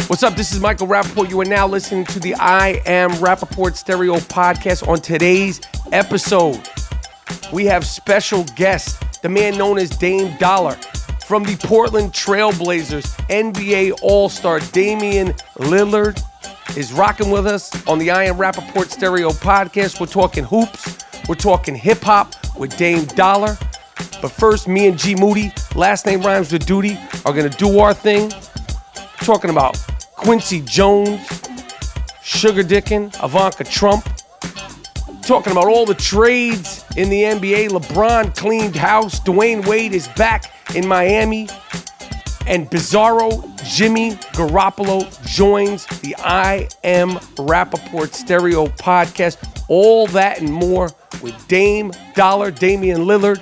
What's up? This is Michael Rapaport. You are now listening to the I Am Rapaport Stereo Podcast. On today's episode, we have special guest, the man known as Dame Dollar, from the Portland Trailblazers, NBA All-Star Damian Lillard is rocking with us on the I Am Rapaport Stereo Podcast. We're talking hoops. We're talking hip-hop with Dame Dollar. But first, me and G Moody, last name rhymes with duty, are going to do our thing. We're talking about Quincy Jones, Sugar Dickin', Ivanka Trump. Talking about all the trades in the NBA. LeBron cleaned house. Dwayne Wade is back in Miami. And Bizarro Jimmy Garoppolo joins the I Am Rapaport Stereo Podcast. All that and more with Dame Dollar, Damian Lillard,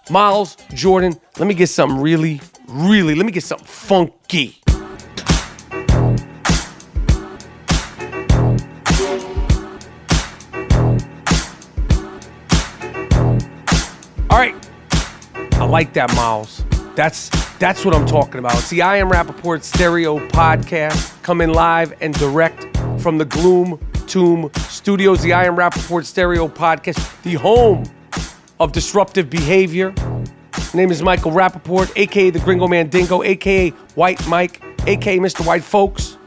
Miles Jordan. Let me get something let me get something funky. All right, I like that, Miles. That's what I'm talking about. It's the I Am Rapaport Stereo Podcast, coming live and direct from the Gloom Tomb Studios. The I Am Rapaport Stereo Podcast, the home of disruptive behavior. My name is Michael Rapaport, a.k.a. the Gringo Mandingo, a.k.a. White Mike, a.k.a. Mr. White Folks.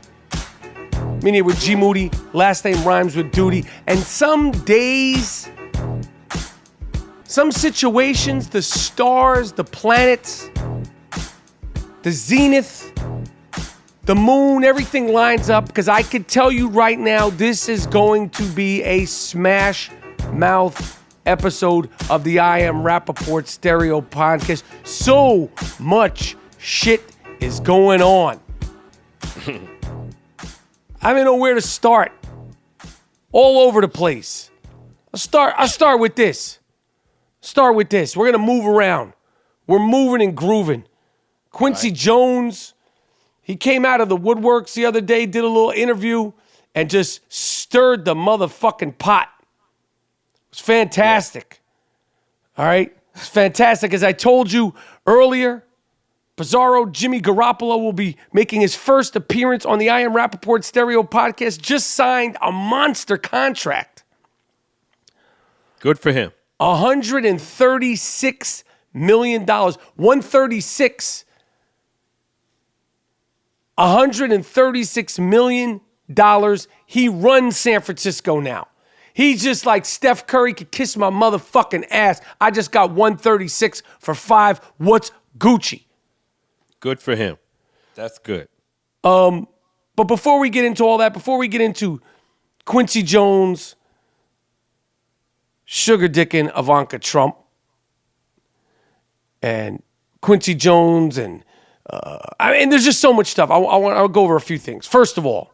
I'm in here with G Moody, last name rhymes with duty. And some days, some situations, the stars, the planets, the zenith, the moon, everything lines up, because I could tell you right now, this is going to be a smash mouth episode of the I Am Rapaport Stereo Podcast. So much shit is going on. I don't know where to start. All over the place. I'll start with this. We're going to move around. We're moving and grooving. Quincy Jones, he came out of the woodworks the other day, did a little interview, and just stirred the motherfucking pot. It was fantastic. All right? It's fantastic. As I told you earlier, Bizarro Jimmy Garoppolo will be making his first appearance on the I Am Rapaport Stereo Podcast. Just signed a monster contract. Good for him. $136 million. $136 million. He runs San Francisco now. He's just like Steph Curry could kiss my motherfucking ass. I just got 136 for 5. What's Gucci? Good for him. That's good. But before we get into all that, before we get into Quincy Jones, Sugar Dickin', Ivanka Trump, and Quincy Jones, and there's just so much stuff. I'll go over a few things. First of all,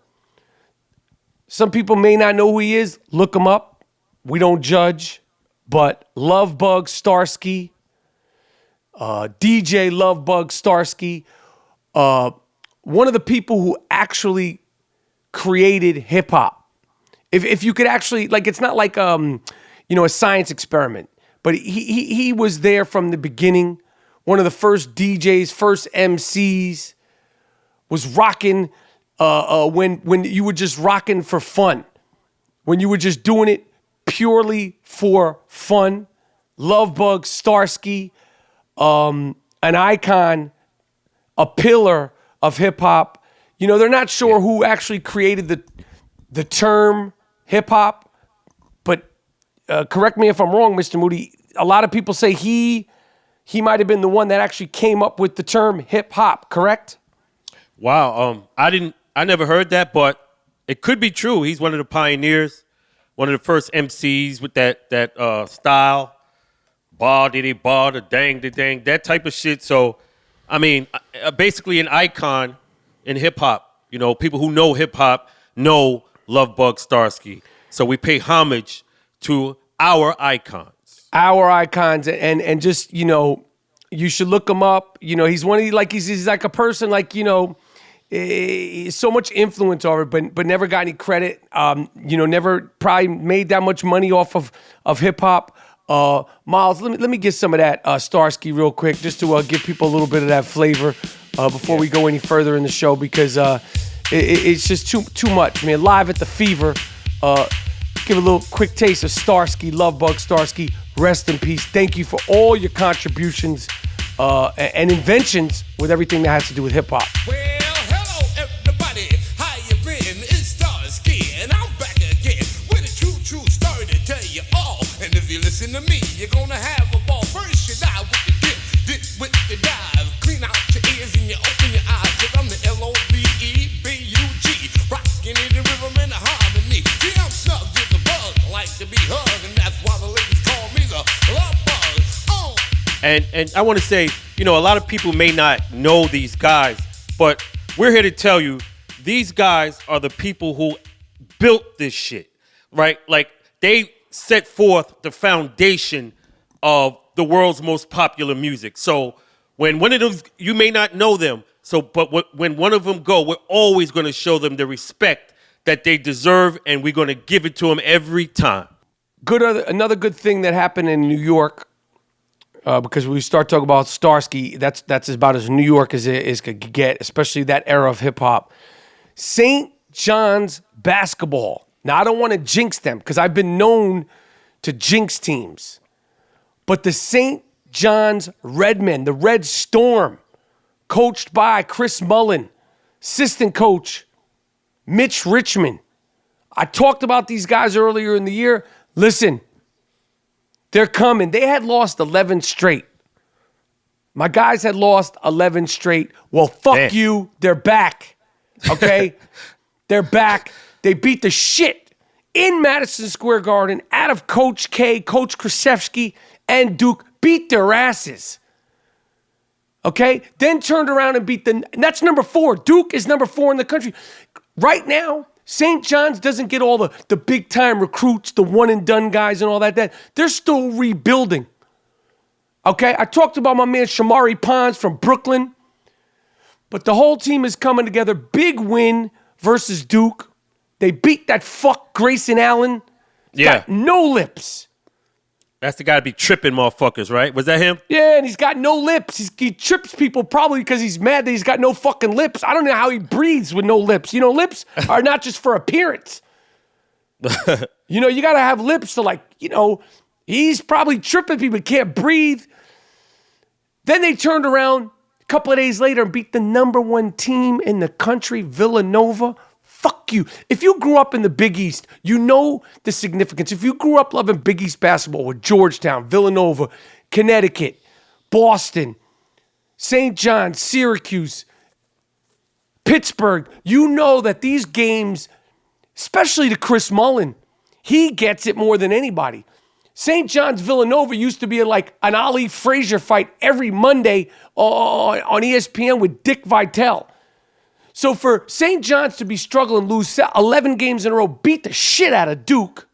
some people may not know who he is. Look him up. We don't judge. But Lovebug Starsky, DJ Lovebug Starsky, one of the people who actually created hip hop. If you could actually, like, it's not like a science experiment, but he was there from the beginning. One of the first DJs, first MCs, was rocking when you were just rocking for fun, when you were just doing it purely for fun. Lovebug Starsky, an icon, a pillar of hip hop. You know, they're not sure who actually created the term hip hop, but correct me if I'm wrong, Mr. Moody. A lot of people say he might have been the one that actually came up with the term hip hop, correct? Wow. I never heard that, but it could be true. He's one of the pioneers, one of the first MCs with that style. Bar diddy bar, the dang, that type of shit. So, I mean, basically an icon in hip hop. You know, people who know hip hop know Lovebug Starsky. So we pay homage to our icons. Our icons, and just, you know, you should look him up. You know, he's one of the, like, he's like a person, like, you know, so much influence over it, but never got any credit. Never probably made that much money off of hip hop. Miles, let me get some of that Starsky real quick, just to give people a little bit of that flavor before we go any further in the show, because It's just too much, man. Live at the Fever. Give a little quick taste of Starsky, Lovebug Starsky. Rest in peace. Thank you for all your contributions and inventions with everything that has to do with hip hop. Well, hello everybody, how you been? It's Starsky, and I'm back again with a true story to tell you all. And if you listen to me, you're gonna have a ball. First you dive with the dip with the dive. Clean out your ears and you open your eyes, 'cause I'm the LOVEBUG, rockin' in the rhythm and the harmony. See, I'm snug as a bug, like to be hugged, and that's why the ladies call me the love bug. And I want to say, a lot of people may not know these guys, but we're here to tell you these guys are the people who built this shit, right? Like, they set forth the foundation of the world's most popular music. So when one of them, you may not know them, but when one of them go, we're always going to show them the respect that they deserve, and we're going to give it to them every time. Another good thing that happened in New York, because we start talking about Starsky, that's about as New York as it could get, especially that era of hip hop. St. John's basketball. Now, I don't want to jinx them because I've been known to jinx teams. But the St. John's Redmen, the Red Storm, coached by Chris Mullen, assistant coach Mitch Richmond. I talked about these guys earlier in the year. Listen, they're coming. They had lost 11 straight. My guys had lost 11 straight. Well, fuck Damn. you. They're back. Okay? They're back. They beat the shit in Madison Square Garden out of Coach K, Coach Krzyzewski, and Duke. Beat their asses. Okay? Then turned around and and that's number 4. Duke is number 4 in the country. Right now, St. John's doesn't get all the big-time recruits, the one-and-done guys and all that. They're still rebuilding. Okay? I talked about my man Shamari Pons from Brooklyn. But the whole team is coming together. Big win versus Duke. They beat that fuck Grayson Allen. Yeah. Got no lips. That's the guy to be tripping motherfuckers, right? Was that him? Yeah, and he's got no lips. He trips people probably because he's mad that he's got no fucking lips. I don't know how he breathes with no lips. Lips are not just for appearance. You got to have lips to he's probably tripping people, can't breathe. Then they turned around a couple of days later and beat the number 1 team in the country, Villanova. Fuck you. If you grew up in the Big East, you know the significance. If you grew up loving Big East basketball with Georgetown, Villanova, Connecticut, Boston, St. John's, Syracuse, Pittsburgh, you know that these games, especially to Chris Mullen, he gets it more than anybody. St. John's Villanova used to be like an Ali Frazier fight every Monday on ESPN with Dick Vitale. So for St. John's to be struggling, lose 11 games in a row, beat the shit out of Duke,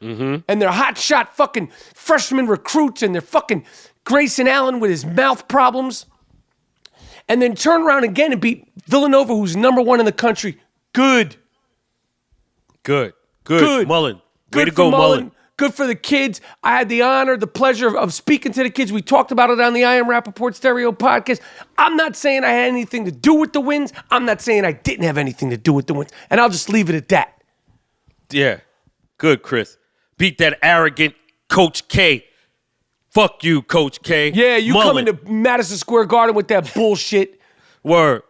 and their hotshot fucking freshman recruits and their fucking Grayson Allen with his mouth problems, and then turn around again and beat Villanova, who's number 1 in the country. Good. Mullen. Way to go, Mullen. Good for the kids. I had the honor, the pleasure of speaking to the kids. We talked about it on the I Am Rapaport Stereo podcast. I'm not saying I had anything to do with the wins. I'm not saying I didn't have anything to do with the wins. And I'll just leave it at that. Yeah. Good, Chris. Beat that arrogant Coach K. Fuck you, Coach K. Yeah, you Mullen. come into Madison Square Garden with that bullshit. Word.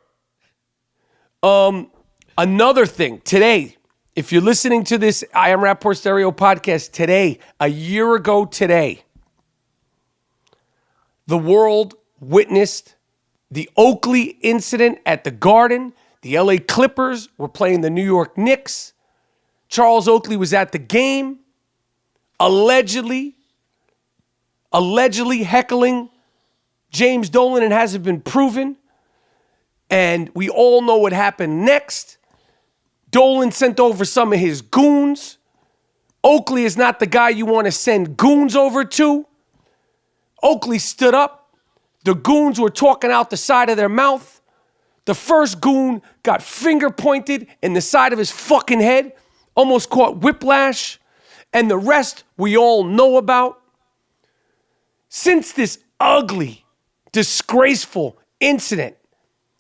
Another thing, today, if you're listening to this I Am Rapaport Stereo podcast today, a year ago today, the world witnessed the Oakley incident at the Garden. The LA Clippers were playing the New York Knicks. Charles Oakley was at the game, allegedly heckling James Dolan, and hasn't been proven. And we all know what happened next. Dolan sent over some of his goons. Oakley is not the guy you want to send goons over to. Oakley stood up. The goons were talking out the side of their mouth. The first goon got finger pointed in the side of his fucking head, almost caught whiplash. And the rest we all know about. Since this ugly, disgraceful incident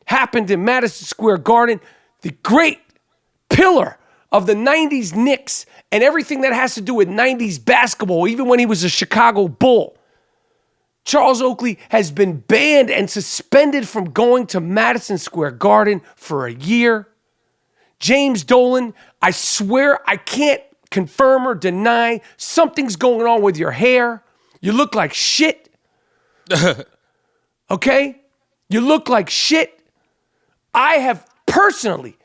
happened in Madison Square Garden, the great pillar of the 90s Knicks and everything that has to do with 90s basketball, even when he was a Chicago Bull. Charles Oakley has been banned and suspended from going to Madison Square Garden for a year. James Dolan, I swear I can't confirm or deny something's going on with your hair. You look like shit. Okay? You look like shit. I have personally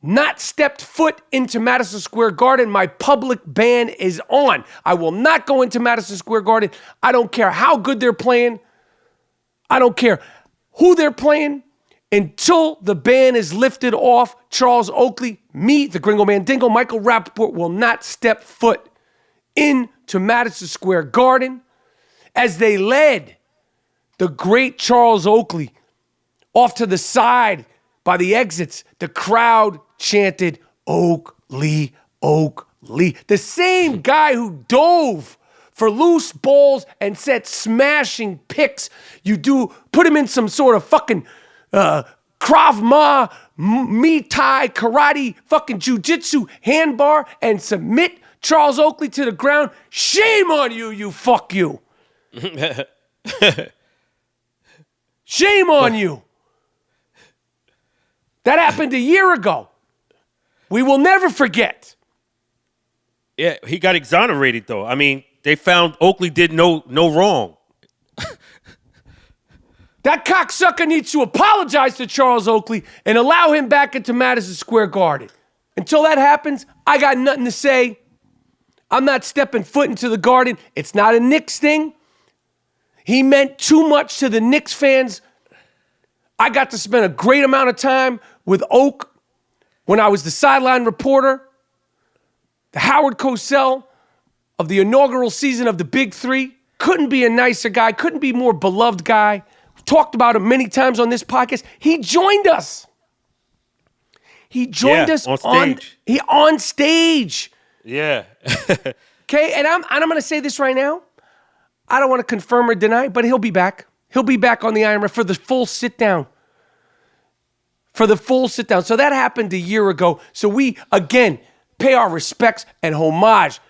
not stepped foot into Madison Square Garden. My public ban is on. I will not go into Madison Square Garden. I don't care how good they're playing. I don't care who they're playing. Until the ban is lifted off, Charles Oakley, me, the Gringo Mandingo, Michael Rapaport will not step foot into Madison Square Garden. As they led the great Charles Oakley off to the side by the exits, the crowd chanted, Oakley, Oakley. The same guy who dove for loose balls and set smashing picks. Put him in some sort of fucking Krav Maga, Muay Thai, karate, fucking jiu-jitsu, handbar, and submit Charles Oakley to the ground. Shame on you, you fuck you. Shame on you. That happened a year ago. We will never forget. Yeah, he got exonerated, though. I mean, they found Oakley did no wrong. That cocksucker needs to apologize to Charles Oakley and allow him back into Madison Square Garden. Until that happens, I got nothing to say. I'm not stepping foot into the Garden. It's not a Knicks thing. He meant too much to the Knicks fans. I got to spend a great amount of time with Oak when I was the sideline reporter, the Howard Cosell of the inaugural season of the Big Three. Couldn't be a nicer guy, couldn't be more beloved guy. We've talked about him many times on this podcast. He joined us. He joined us on stage. Yeah. Okay, and I'm going to say this right now. I don't want to confirm or deny, but he'll be back. He'll be back on the IMRF for the full sit-down. So that happened a year ago. So we, again, pay our respects and homage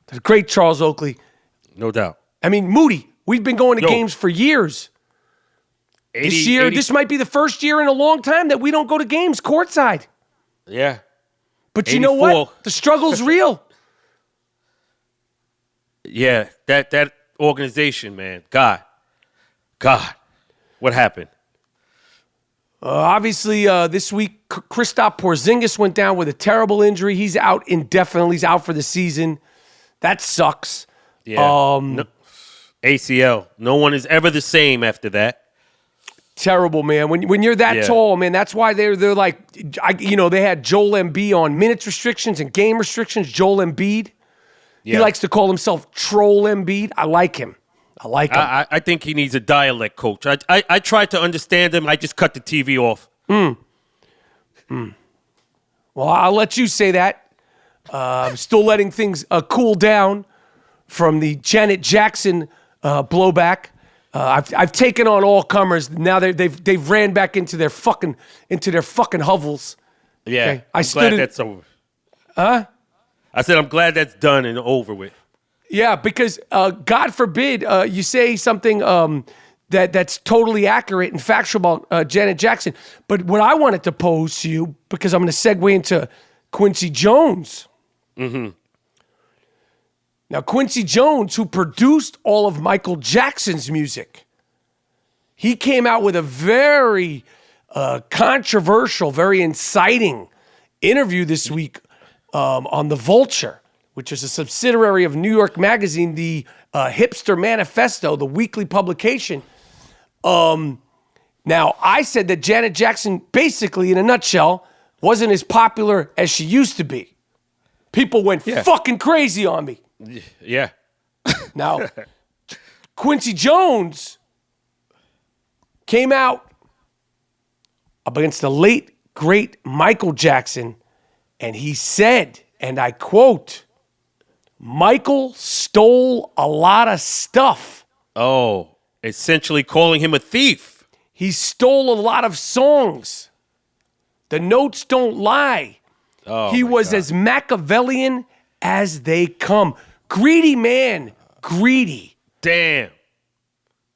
to the great Charles Oakley. No doubt. I mean, Moody, we've been going to games for years. This might be the first year in a long time that we don't go to games courtside. Yeah. But you know what? The struggle's real. Yeah, that organization, man. God, what happened? Obviously, this week, Kristaps Porzingis went down with a terrible injury. He's out indefinitely. He's out for the season. That sucks. Yeah. ACL. No one is ever the same after that. Terrible, man. When you're that tall, man, that's why they're like, they had Joel Embiid on minutes restrictions and game restrictions. Joel Embiid. Yeah. He likes to call himself Troll Embiid. I like him. I think he needs a dialect coach. I tried to understand him. I just cut the TV off. Well, I'll let you say that. I'm still letting things cool down from the Janet Jackson blowback. I've taken on all comers. Now they've ran back into their fucking hovels. Yeah, okay? I'm glad that's over. Huh? I said I'm glad that's done and over with. Yeah, because God forbid you say something that's totally accurate and factual about Janet Jackson. But what I wanted to pose to you, because I'm going to segue into Quincy Jones. Mm-hmm. Now, Quincy Jones, who produced all of Michael Jackson's music, he came out with a very controversial, very inciting interview this week on The Vulture, which is a subsidiary of New York Magazine, the Hipster Manifesto, the weekly publication. Now, I said that Janet Jackson, basically, in a nutshell, wasn't as popular as she used to be. People went fucking crazy on me. Yeah. Now, Quincy Jones came out up against the late, great Michael Jackson, and he said, and I quote, Michael stole a lot of stuff. Oh, essentially calling him a thief. He stole a lot of songs. The notes don't lie. Oh, he was as Machiavellian as they come. Greedy man. Greedy. Damn.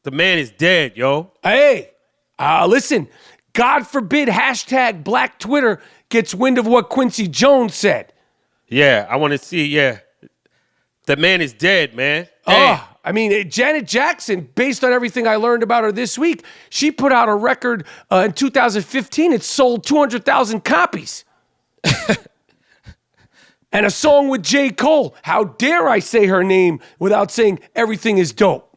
The man is dead, yo. Hey, listen. God forbid hashtag Black Twitter gets wind of what Quincy Jones said. Yeah, I want to see, The man is dead, man. Damn. I mean, Janet Jackson, based on everything I learned about her this week, she put out a record in 2015. It sold 200,000 copies. And a song with J. Cole. How dare I say her name without saying everything is dope?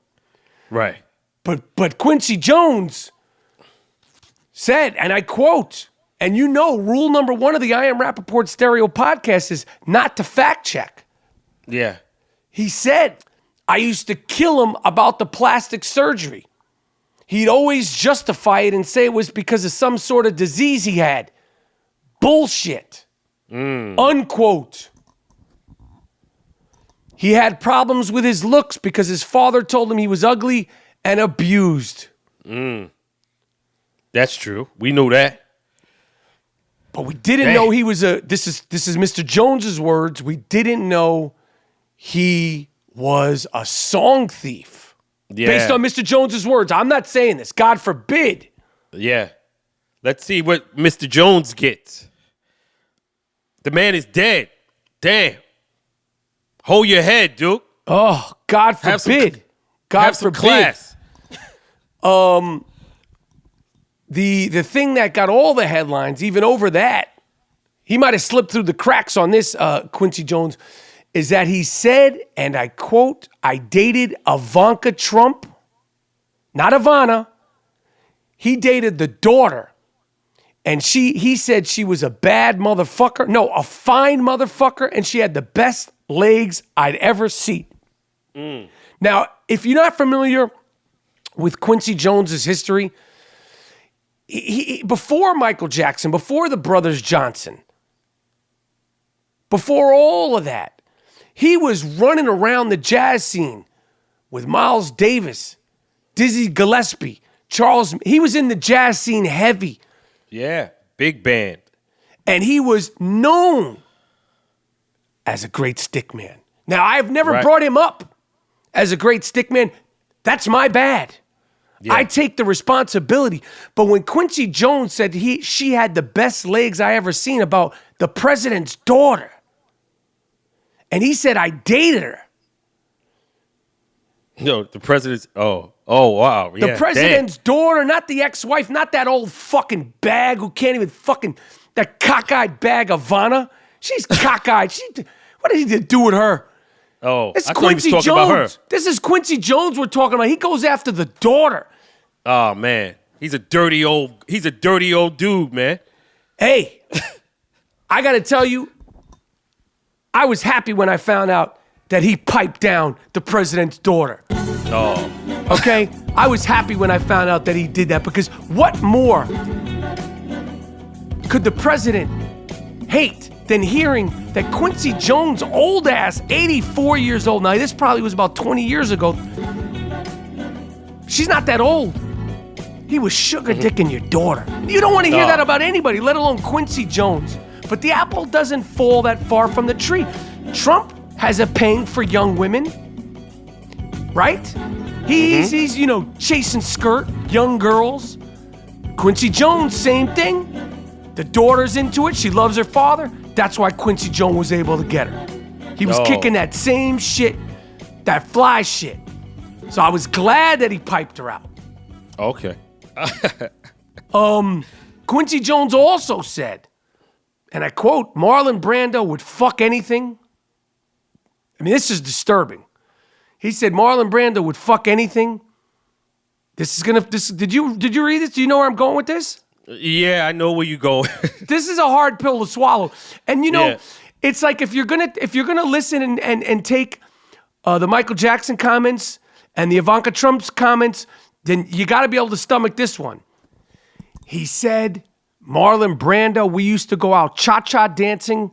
Right. But Quincy Jones said, and I quote, and you know, rule number 1 of the I Am Rapaport Stereo podcast is not to fact check. Yeah. He said, I used to kill him about the plastic surgery. He'd always justify it and say it was because of some sort of disease he had. Bullshit. Unquote. He had problems with his looks because his father told him he was ugly and abused. That's true. We knew that. But we didn't know he was this is Mr. Jones's words. We didn't know he was a song thief. Yeah. Based on Mr. Jones's words. I'm not saying this. God forbid. Yeah. Let's see what Mr. Jones gets. The man is dead. Damn. Hold your head, Duke. Oh, God forbid. Have some class. The thing that got all the headlines, even over that, he might have slipped through the cracks on this, Quincy Jones, is that he said, and I quote, I dated Ivanka Trump, not Ivana. He dated the daughter. And he said she was a bad motherfucker. No, a fine motherfucker, and she had the best legs I'd ever seen. Now, if you're not familiar with Quincy Jones's history, he before Michael Jackson, before the Brothers Johnson, before all of that, he was running around the jazz scene with Miles Davis, Dizzy Gillespie, Charles. He was in the jazz scene heavy. Yeah, big band. And he was known as a great stick man. Now, I've never brought him up as a great stick man. That's my bad. Yeah. I take the responsibility. But when Quincy Jones said she had the best legs I ever seen about the president's daughter, and he said I dated her. No, the president's, oh, wow. Yeah, the president's daughter, not the ex-wife, not that old fucking bag who can't even fucking, that cockeyed bag of Ivana. She's cockeyed. What did he do with her? Oh, it's I Quincy thought he was talking about her. This is Quincy Jones we're talking about. He goes after the daughter. Oh, man. He's a dirty old dude, man. Hey, I got to tell you, I was happy when I found out that he piped down the president's daughter. Oh. Okay? I was happy when I found out that he did that, because what more could the president hate than hearing that Quincy Jones, old ass, 84 years old. Now, this probably was about 20 years ago. She's not that old. He was sugar dicking your daughter. You don't want to hear that about anybody, let alone Quincy Jones. But the apple doesn't fall that far from the tree. Trump has a paying for young women, right? He's chasing skirt, young girls. Quincy Jones, same thing. The daughter's into it. She loves her father. That's why Quincy Jones was able to get her. He was kicking that same shit, that fly shit. So I was glad that he piped her out. Okay. Quincy Jones also said, and I quote, Marlon Brando would fuck anything. I mean, this is disturbing. He said Marlon Brando would fuck anything. Did you read this? Do you know where I'm going with this? Yeah, I know where you go. This is a hard pill to swallow. And it's like if you're gonna listen and take the Michael Jackson comments and the Ivanka Trump's comments, then you got to be able to stomach this one. He said, Marlon Brando, we used to go out cha-cha dancing.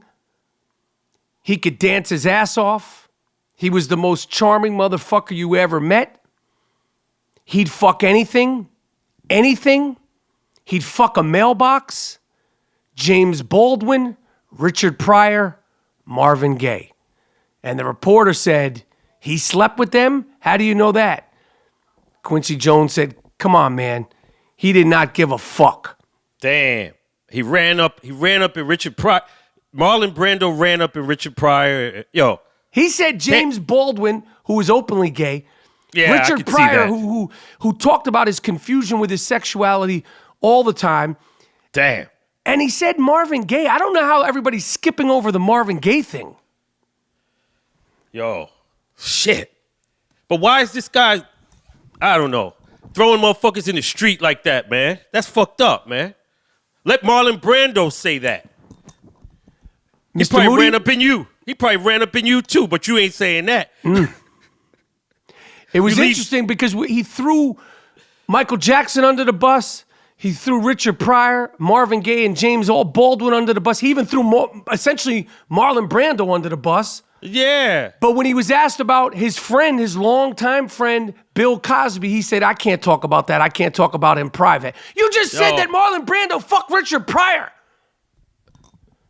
He could dance his ass off. He was the most charming motherfucker you ever met. He'd fuck anything. He'd fuck a mailbox. James Baldwin, Richard Pryor, Marvin Gaye. And the reporter said, he slept with them? How do you know that? Quincy Jones said, come on, man. He did not give a fuck. Damn. He ran up in Richard Pryor. Marlon Brando ran up in Richard Pryor. Yo. He said James Baldwin, who was openly gay, Yeah, Richard Pryor, who talked about his confusion with his sexuality all the time. Damn. And he said Marvin Gaye. I don't know how everybody's skipping over the Marvin Gaye thing. Yo. Shit. But why is this guy, I don't know, throwing motherfuckers in the street like that, man? That's fucked up, man. Let Marlon Brando say that. He Mr. probably Moody? ran up in you. He probably ran up in you too, but you ain't saying that. It was interesting because he threw Michael Jackson under the bus. He threw Richard Pryor, Marvin Gaye, and James Baldwin under the bus. He even threw essentially Marlon Brando under the bus. Yeah. But when he was asked about his friend, his longtime friend, Bill Cosby, he said, I can't talk about that. I can't talk about it in private. You just said that Marlon Brando fucked Richard Pryor.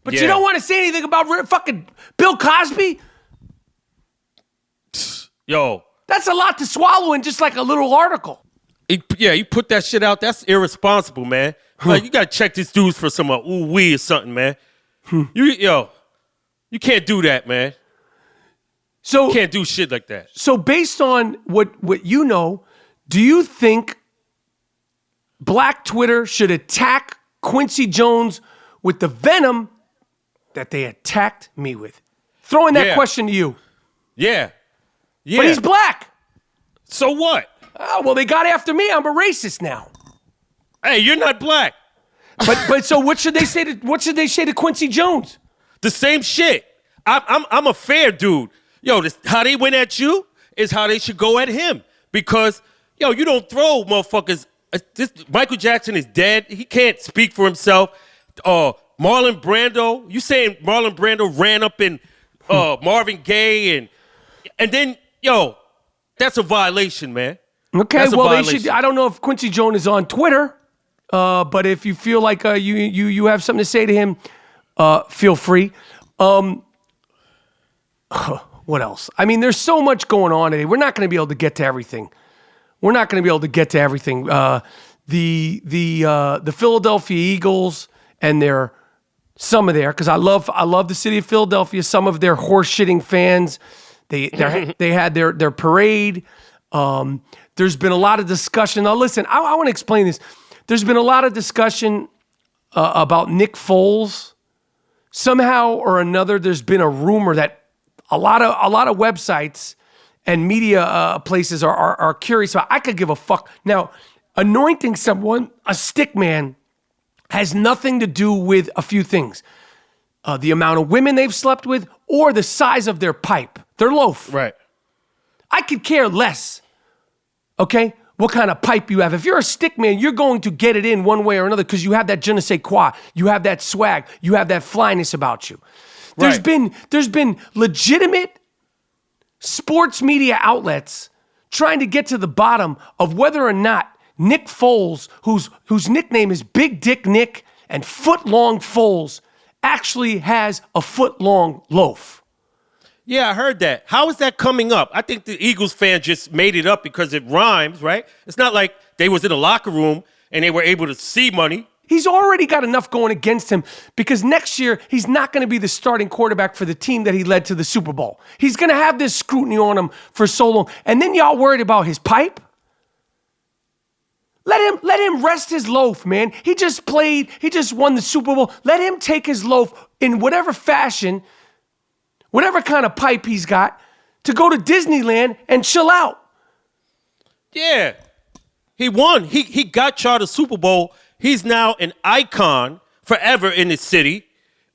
But you don't want to say anything about fucking Bill Cosby? Yo. That's a lot to swallow in just like a little article. You put that shit out. That's irresponsible, man. Like, you got to check this dude for some ooh-wee or something, man. You can't do that, man. So you can't do shit like that. So based on what you know, do you think Black Twitter should attack Quincy Jones with the venom that they attacked me with? Throwing that question to you. Yeah. But he's black. So what? Oh, well, they got after me. I'm a racist now. Hey, you're not black. But so what should they say to Quincy Jones? The same shit. I'm a fair dude. Yo, how they went at you is how they should go at him. Because, yo, you don't throw motherfuckers. Michael Jackson is dead. He can't speak for himself. Marlon Brando. You saying Marlon Brando ran up in Marvin Gaye and then, yo, that's a violation, man. Okay, well, they should. I don't know if Quincy Jones is on Twitter, but if you feel like you have something to say to him, feel free. What else? I mean, there's so much going on today. We're not going to be able to get to everything. The Philadelphia Eagles and because I love the city of Philadelphia. Some of their horse-shitting fans, they had their parade. There's been a lot of discussion. Now, listen, I want to explain this. There's been a lot of discussion about Nick Foles. Somehow or another, there's been a rumor that a lot of websites and media places are curious about. I could give a fuck. Now, anointing someone a stick man has nothing to do with a few things. The amount of women they've slept with or the size of their pipe, their loaf. Right. I could care less, okay, what kind of pipe you have. If you're a stick man, you're going to get it in one way or another because you have that je ne sais quoi. You have that swag. You have that flyness about you. There's been legitimate sports media outlets trying to get to the bottom of whether or not Nick Foles, whose nickname is Big Dick Nick and Foot Long Foles, actually has a foot-long loaf. Yeah, I heard that. How is that coming up? I think the Eagles fan just made it up because it rhymes, right? It's not like they was in a locker room and they were able to see money. He's already got enough going against him because next year he's not going to be the starting quarterback for the team that he led to the Super Bowl. He's going to have this scrutiny on him for so long. And then y'all worried about his pipe? Let him rest his loaf, man. He just won the Super Bowl. Let him take his loaf in whatever fashion, whatever kind of pipe he's got, to go to Disneyland and chill out. Yeah. He won. He got y'all the Super Bowl. He's now an icon forever in the city.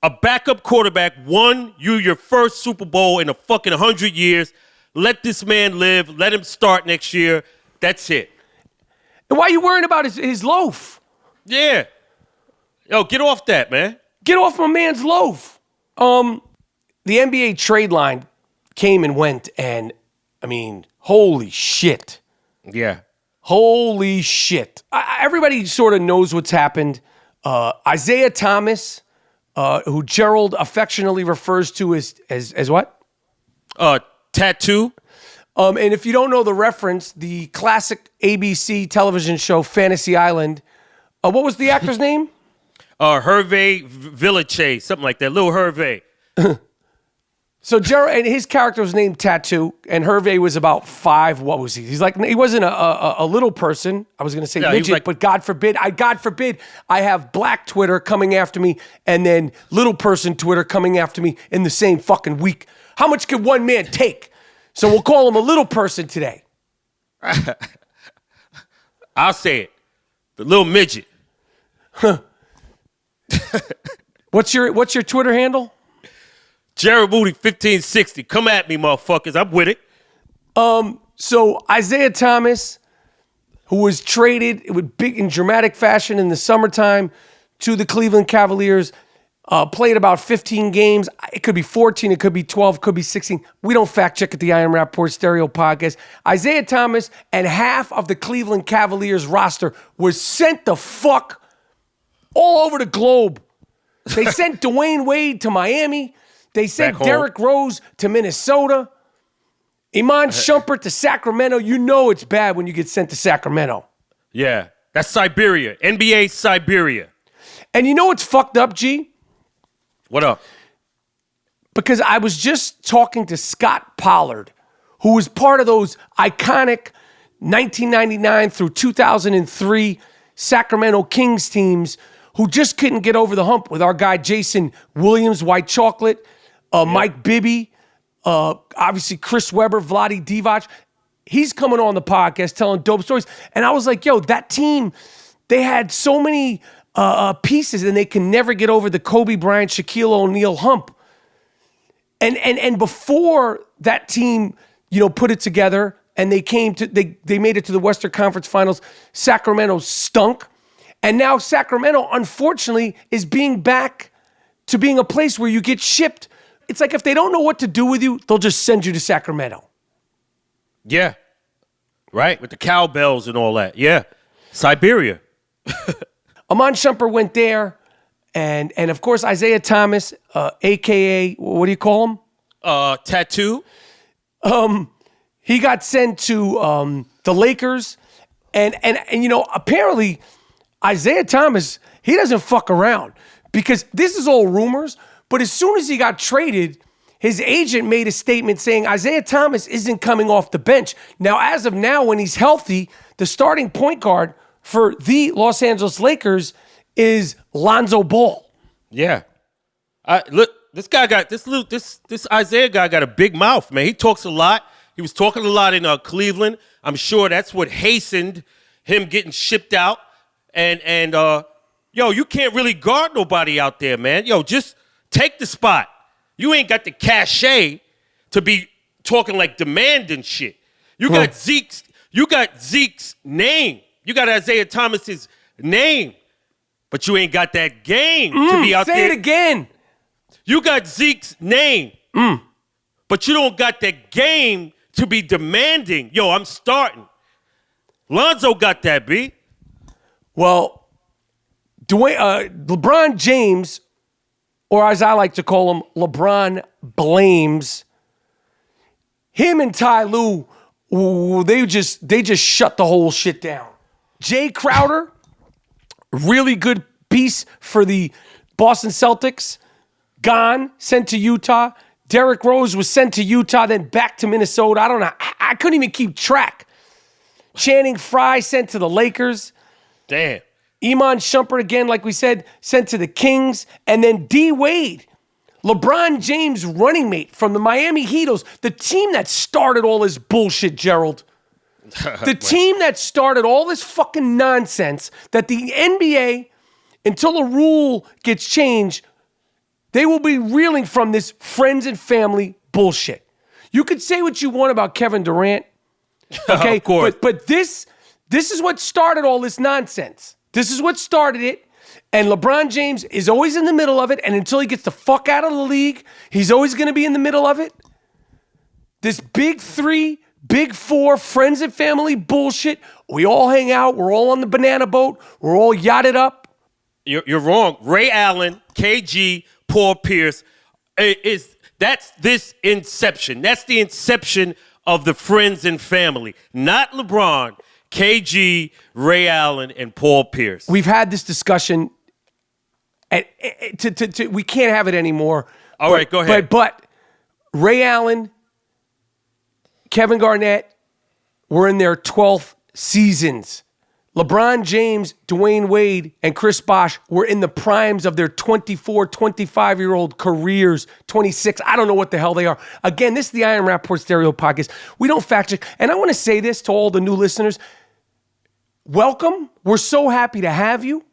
A backup quarterback won you your first Super Bowl in a fucking 100 years. Let this man live. Let him start next year. That's it. And why are you worrying about his loaf? Yeah. Yo, get off that, man. Get off my man's loaf. The NBA trade line came and went, and, I mean, holy shit. Yeah. Holy shit. Everybody sort of knows what's happened. Isaiah Thomas, who Gerald affectionately refers to as what? Tattoo. And if you don't know the reference, the classic ABC television show Fantasy Island, what was the actor's name? Hervé Villechaize, something like that. Little Hervé. So Gerald and his character was named Tattoo, and Hervé was about 5. What was he? He's like, he wasn't a little person. I was going to say midget, but God forbid I have black Twitter coming after me, and then little person Twitter coming after me in the same fucking week. How much can one man take? So we'll call him a little person today. I'll say it. The little midget. What's your Twitter handle? Jared Moody 1560. Come at me, motherfuckers. I'm with it. So Isaiah Thomas, who was traded in dramatic fashion in the summertime to the Cleveland Cavaliers, played about 15 games. It could be 14, it could be 12, it could be 16. We don't fact check at the I Am Rapaport Stereo Podcast. Isaiah Thomas and half of the Cleveland Cavaliers roster was sent the fuck all over the globe. They sent Dwayne Wade to Miami. They sent Derrick Rose to Minnesota. Iman Shumpert to Sacramento. You know it's bad when you get sent to Sacramento. Yeah, that's Siberia. NBA Siberia. And you know what's fucked up, G? What up? Because I was just talking to Scott Pollard, who was part of those iconic 1999 through 2003 Sacramento Kings teams who just couldn't get over the hump with our guy Jason Williams, White Chocolate, Mike Bibby, obviously Chris Webber, Vlade Divac. He's coming on the podcast telling dope stories. And I was like, yo, that team, they had so many pieces and they can never get over the Kobe Bryant, Shaquille O'Neal hump. And before that team, put it together and they made it to the Western Conference Finals, Sacramento stunk. And now Sacramento, unfortunately, is being back to being a place where you get shipped. It's like if they don't know what to do with you, they'll just send you to Sacramento. Yeah. Right? With the cowbells and all that. Yeah. Siberia. Iman Shumpert went there. And of course, Isaiah Thomas, a.k.a., what do you call him? Tattoo. He got sent to the Lakers. And apparently Isaiah Thomas, he doesn't fuck around because this is all rumors. But as soon as he got traded, his agent made a statement saying Isaiah Thomas isn't coming off the bench. Now, as of now, when he's healthy, the starting point guard for the Los Angeles Lakers is Lonzo Ball. Yeah. Look, this Isaiah guy got a big mouth, man. He talks a lot. He was talking a lot in Cleveland. I'm sure that's what hastened him getting shipped out. And you can't really guard nobody out there, man. Yo, just take the spot. You ain't got the cachet to be talking like demanding shit. You got Zeke's name. You got Isaiah Thomas's name. But you ain't got that game to be out there. Say it again. You got Zeke's name. But you don't got that game to be demanding. Yo, I'm starting. Lonzo got that, B. Well, LeBron James, or as I like to call him, LeBron Blames, him and Ty Lue, they just shut the whole shit down. Jay Crowder, really good piece for the Boston Celtics, gone, sent to Utah. Derrick Rose was sent to Utah, then back to Minnesota. I don't know. I couldn't even keep track. Channing Frye sent to the Lakers. Damn. Iman Shumpert, again, like we said, sent to the Kings. And then D. Wade, LeBron James' running mate from the Miami Heatles, the team that started all this bullshit, Gerald. The team that started all this fucking nonsense that the NBA, until a rule gets changed, they will be reeling from this friends and family bullshit. You could say what you want about Kevin Durant, okay? Of course. But this is what started all this nonsense. This is what started it. And LeBron James is always in the middle of it. And until he gets the fuck out of the league, he's always going to be in the middle of it. This big three, big four, friends and family bullshit. We all hang out. We're all on the banana boat. We're all yachted up. You're wrong. Ray Allen, KG, Paul Pierce that's this inception. That's the inception of the friends and family. Not LeBron, KG, Ray Allen, and Paul Pierce. We've had this discussion. We can't have it anymore. All right, go ahead. But Ray Allen, Kevin Garnett were in their 12th seasons. LeBron James, Dwayne Wade, and Chris Bosh were in the primes of their 24, 25-year-old careers, 26. I don't know what the hell they are. Again, this is the I Am Rapaport Stereo Podcast. We don't fact check. And I want to say this to all the new listeners. Welcome. We're so happy to have you.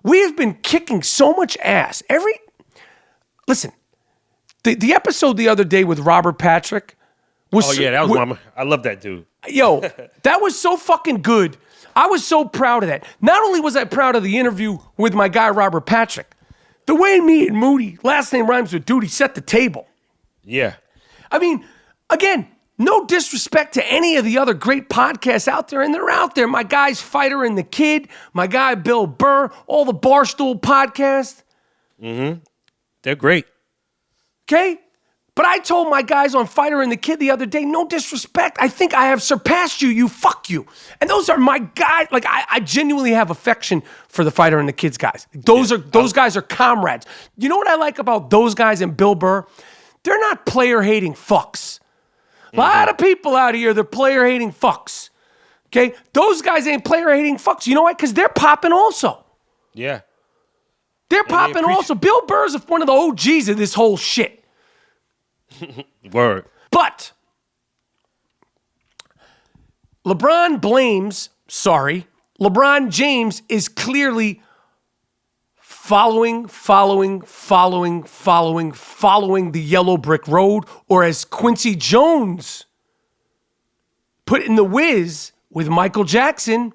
We have been kicking so much ass. Listen, the episode the other day with Robert Patrick was... Oh, yeah, that was mama. I love that dude. Yo, that was so fucking good. I was so proud of that. Not only was I proud of the interview with my guy, Robert Patrick, the way me and Moody, last name rhymes with Duty, set the table. Yeah. I mean, again, no disrespect to any of the other great podcasts out there, and they're out there. My guys, Fighter and the Kid, my guy, Bill Burr, all the Barstool podcasts. Mm-hmm. They're great. Okay? But I told my guys on Fighter and the Kid the other day, no disrespect, I think I have surpassed you, fuck you. And those are my guys. Like, I genuinely have affection for the Fighter and the Kids guys. Those guys are comrades. You know what I like about those guys and Bill Burr? They're not player-hating fucks. A lot of people out here, they're player-hating fucks. Okay? Those guys ain't player-hating fucks. You know why? Because they're popping also. Yeah. They're popping also. Bill Burr's one of the OGs of this whole shit. Word. But LeBron James is clearly following the yellow brick road, or as Quincy Jones put in The Wiz with Michael Jackson,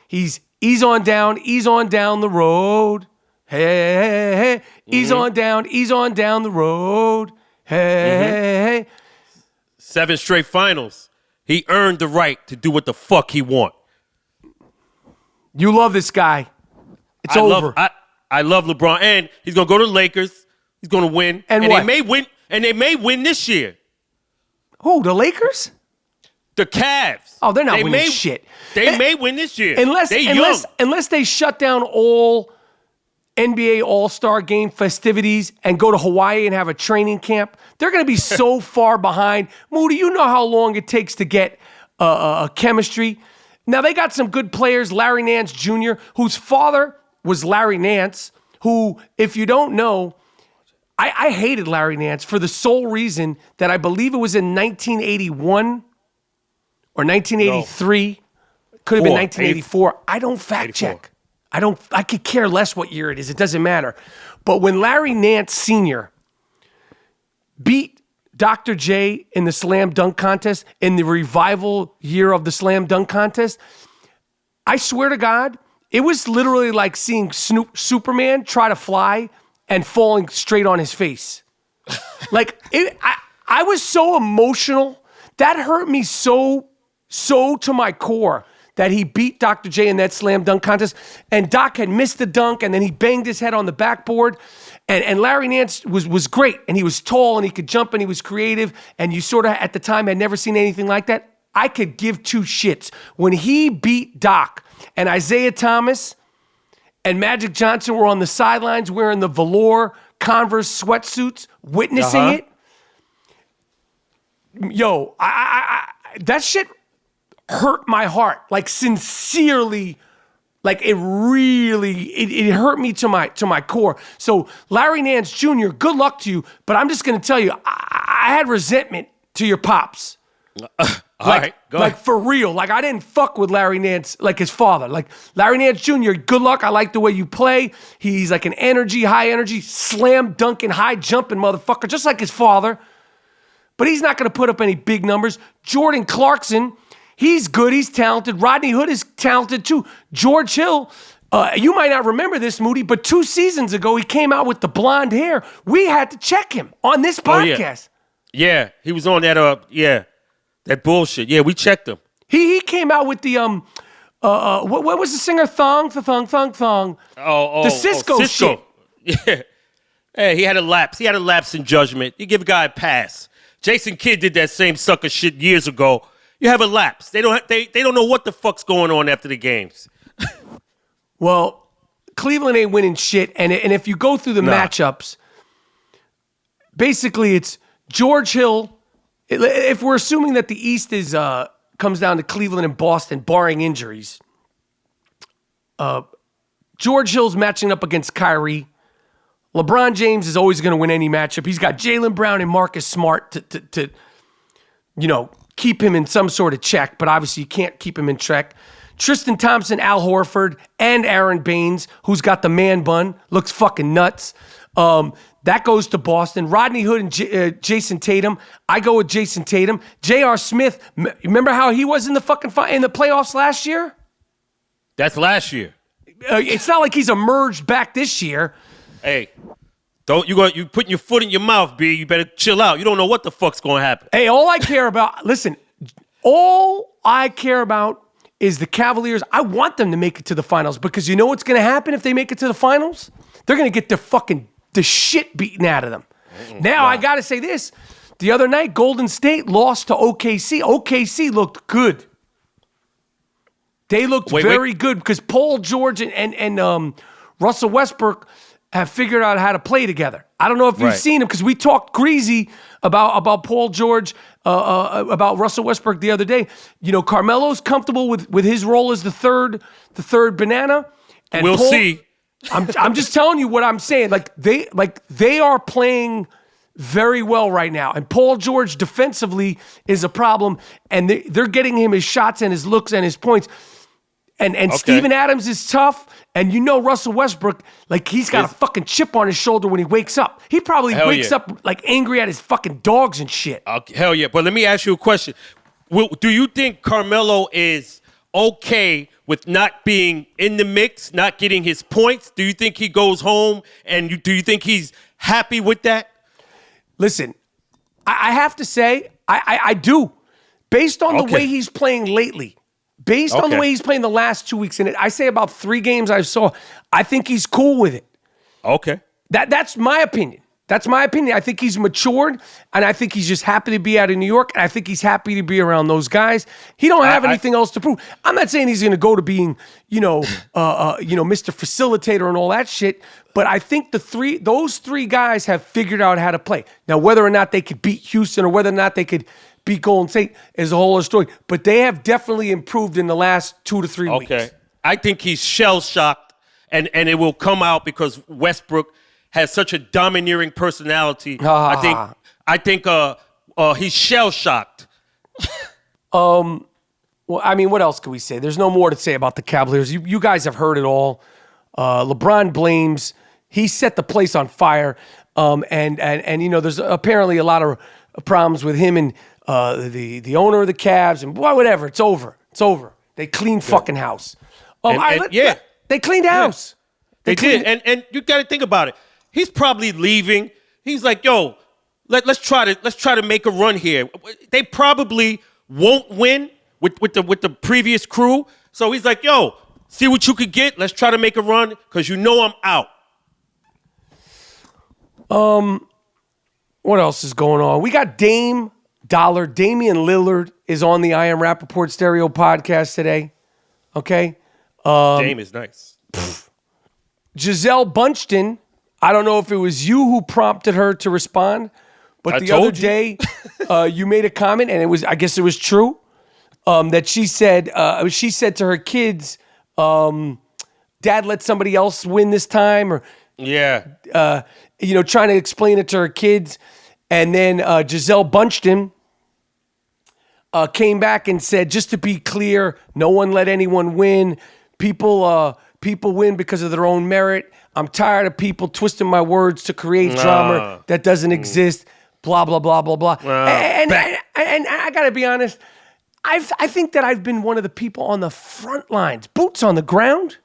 he's on down the road. Hey. Ease on down the road. Hey. 7 straight finals. He earned the right to do what the fuck he want. You love this guy. It's over. I love LeBron, and he's gonna go to the Lakers. He's gonna win, and what? They may win this year. Who? The Lakers? The Cavs. Oh, they're not winning shit. They may win this year. Unless they shut down all NBA All-Star Game festivities and go to Hawaii and have a training camp, they're going to be so far behind. Moody, you know how long it takes to get a chemistry. Now, they got some good players, Larry Nance Jr., whose father was Larry Nance, who, if you don't know, I hated Larry Nance for the sole reason that I believe it was in 1981 or 1983. Could have been 1984. I don't fact check. I could care less what year it is. It doesn't matter. But when Larry Nance Sr. beat Dr. J in the slam dunk contest, in the revival year of the slam dunk contest, I swear to God, it was literally like seeing Superman try to fly and falling straight on his face. I was so emotional. That hurt me so to my core. That he beat Dr. J in that slam dunk contest. And Doc had missed the dunk, and then he banged his head on the backboard. And Larry Nance was great. And he was tall, and he could jump, and he was creative. And you sort of, at the time, had never seen anything like that. I could give two shits. When he beat Doc, and Isaiah Thomas and Magic Johnson were on the sidelines wearing the velour Converse sweatsuits, witnessing it. Yo, that shit hurt my heart, like sincerely, like it hurt me to my core. So Larry Nance Jr., good luck to you, but I'm just gonna tell you, I had resentment to your pops. All right, go ahead. Like for real, like I didn't fuck with Larry Nance like his father. Like Larry Nance Jr., good luck. I like the way you play. He's like an high energy, slam dunking, high jumping motherfucker, just like his father. But he's not gonna put up any big numbers. Jordan Clarkson, he's good. He's talented. Rodney Hood is talented too. George Hill, you might not remember this, Moody, but 2 seasons ago, he came out with the blonde hair. We had to check him on this podcast. Yeah, he was on that, that bullshit. Yeah, we checked him. He came out with the what was the singer? Thong. The Cisco shit. Yeah. Hey, he had a lapse. He had a lapse in judgment. You give a guy a pass. Jason Kidd did that same sucker shit years ago. You have a lapse. They don't know what the fuck's going on after the games. Well, Cleveland ain't winning shit, and if you go through the matchups, basically it's George Hill. If we're assuming that the East is comes down to Cleveland and Boston, barring injuries, George Hill's matching up against Kyrie. LeBron James is always going to win any matchup. He's got Jaylen Brown and Marcus Smart to keep him in some sort of check, but obviously you can't keep him in check. Tristan Thompson, Al Horford, and Aaron Baines, who's got the man bun, looks fucking nuts. That goes to Boston. Rodney Hood and Jason Tatum. I go with Jason Tatum. J.R. Smith, remember how he was in the fucking in the playoffs last year? That's last year. It's not like he's emerged back this year. Hey, you putting your foot in your mouth, B. You better chill out. You don't know what the fuck's going to happen. Hey, all I care about is the Cavaliers. I want them to make it to the finals because you know what's going to happen if they make it to the finals? They're going to get the shit beaten out of them. Now, I got to say this. The other night, Golden State lost to OKC. OKC looked good. They looked very good because Paul George and Russell Westbrook have figured out how to play together. I don't know if you've seen them because we talked greasy about Paul George, about Russell Westbrook the other day. You know, Carmelo's comfortable with his role as the third banana. And we'll see. I'm just telling you what I'm saying. They are playing very well right now. And Paul George defensively is a problem. And they're getting him his shots and his looks and his points. And Steven Adams is tough. And you know Russell Westbrook, he's got a fucking chip on his shoulder when he wakes up. He probably wakes up angry at his fucking dogs and shit. Hell yeah. But let me ask you a question. Do you think Carmelo is okay with not being in the mix, not getting his points? Do you think he goes home and do you think he's happy with that? Listen, I have to say, I do. Based on the way he's playing lately, based on the way he's playing the last 2 weeks, and I say about 3 games I saw, I think he's cool with it. Okay. That's my opinion. That's my opinion. I think he's matured, and I think he's just happy to be out of New York, and I think he's happy to be around those guys. He don't have anything else to prove. I'm not saying he's going to go to being, Mr. Facilitator and all that shit, but I think those three guys have figured out how to play. Now, whether or not they could beat Houston or whether or not they could beat Golden State is a whole other story, but they have definitely improved in the last 2 to 3 weeks. Okay. I think he's shell-shocked, and it will come out because Westbrook has such a domineering personality. I think he's shell-shocked. Well, I mean, what else can we say? There's no more to say about the Cavaliers. You guys have heard it all. LeBron blames. He set the place on fire. And there's apparently a lot of problems with him and the owner of the Cavs and whatever. It's over. They cleaned fucking house. They cleaned house. They did. And you got to think about it. He's probably leaving. He's like, yo, let's try to make a run here. They probably won't win with the previous crew. So he's like, yo, see what you could get. Let's try to make a run because I'm out. What else is going on? We got Damian Lillard is on the I Am Rapaport Stereo podcast today. Okay? Dame is nice. Giselle Bundchen, I don't know if it was you who prompted her to respond, but the other day you made a comment, and I guess it was true, that she said to her kids, Dad, let somebody else win this time, or trying to explain it to her kids. And then Giselle Bundchen came back and said, just to be clear, no one let anyone win. People win because of their own merit. I'm tired of people twisting my words to create drama that doesn't exist. Blah, blah, blah, blah, blah. And I got to be honest, I think that I've been one of the people on the front lines, boots on the ground,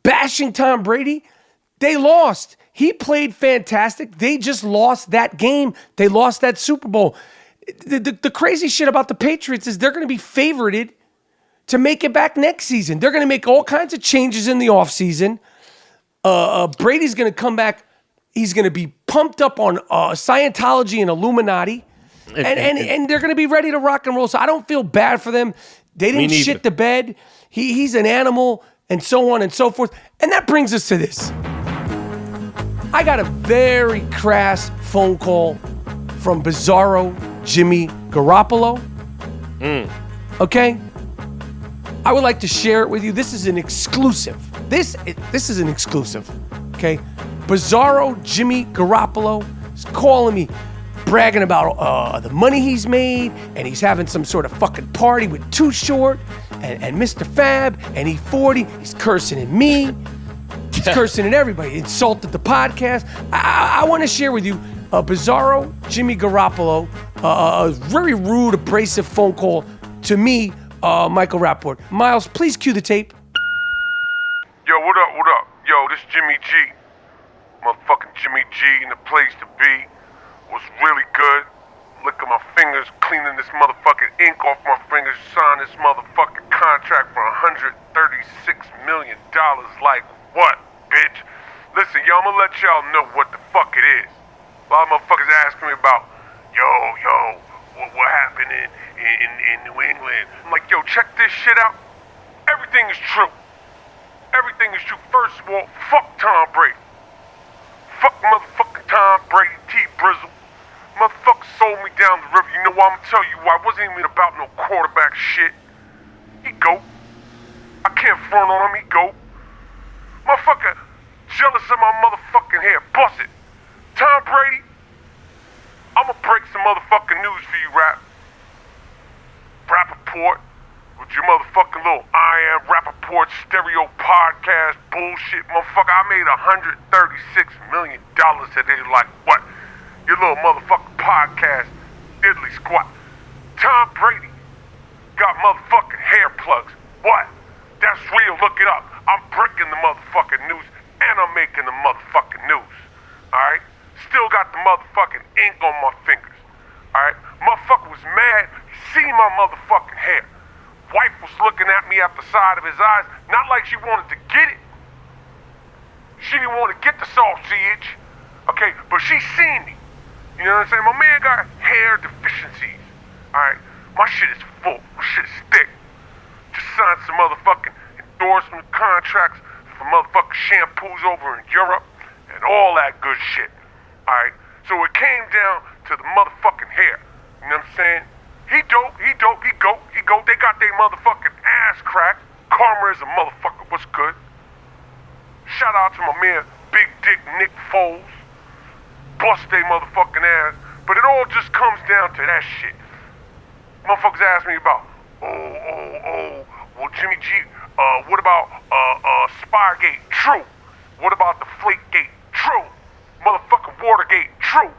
bashing Tom Brady. They lost. He played fantastic. They just lost that game. They lost that Super Bowl. The crazy shit about the Patriots is they're going to be favorited to make it back next season. They're going to make all kinds of changes in the offseason. Brady's going to come back. He's going to be pumped up on Scientology and Illuminati. And they're going to be ready to rock and roll. So I don't feel bad for them. They didn't shit the bed. He's an animal and so on and so forth. And that brings us to this. I got a very crass phone call from Bizarro Jimmy Garoppolo. Okay? I would like to share it with you. This is an exclusive. This is an exclusive. Okay? Bizarro Jimmy Garoppolo is calling me, bragging about the money he's made, and he's having some sort of fucking party with Too Short and Mr. Fab, and he's 40. He's cursing at me. He's cursing at everybody. He insulted the podcast. I want to share with you Bizarro Jimmy Garoppolo, a very rude, abrasive phone call to me, Michael Rapaport. Miles, please cue the tape. Yo, what up, what up? Yo, this Jimmy G. Motherfucking Jimmy G in the place to be. Was really good. Licking my fingers, cleaning this motherfucking ink off my fingers, sign this motherfucking contract for $136 million. Like what, bitch? Listen, yo, I'm gonna let y'all know what the fuck it is. A lot of motherfuckers asking me about, what happened in New England? I'm like, yo, check this shit out. Everything is true. Everything is true. First of all, fuck Tom Brady. Fuck motherfucking Tom Brady, T. Brizzle. Motherfucker sold me down the river. You know what? I'm gonna tell you why. It wasn't even about no quarterback shit. He go. I can't front on him. He go. Motherfucker jealous of my motherfucking hair. Bust it. Tom Brady, I'm gonna break some motherfucking news for you, Rapaport. With your motherfucking little I Am Rapaport stereo podcast bullshit. Motherfucker, I made $136 million today. Like what? Your little motherfucking podcast diddly squat. Tom Brady got motherfucking hair plugs. What? That's real. Look it up. I'm breaking the motherfucking news and I'm making the motherfucking news. Alright? Still got the motherfucking ink on my fingers. Alright? Motherfucker was mad. He seen my motherfucking hair. Wife was looking at me out the side of his eyes, not like she wanted to get it. She didn't want to get the sausage, okay, but she seen me. You know what I'm saying? My man got hair deficiencies, alright? My shit is full, my shit is thick. Just signed some motherfucking endorsement contracts for motherfucking shampoos over in Europe and all that good shit, alright? So it came down to the motherfucking hair, you know what I'm saying? He dope. They got their motherfucking ass cracked. Karma is a motherfucker. What's good? Shout out to my man, Big Dick Nick Foles. Bust they motherfucking ass. But it all just comes down to that shit. Motherfuckers ask me about, well, Jimmy G, what about Spygate? True. What about the Flakegate? True. Motherfucking Watergate? True.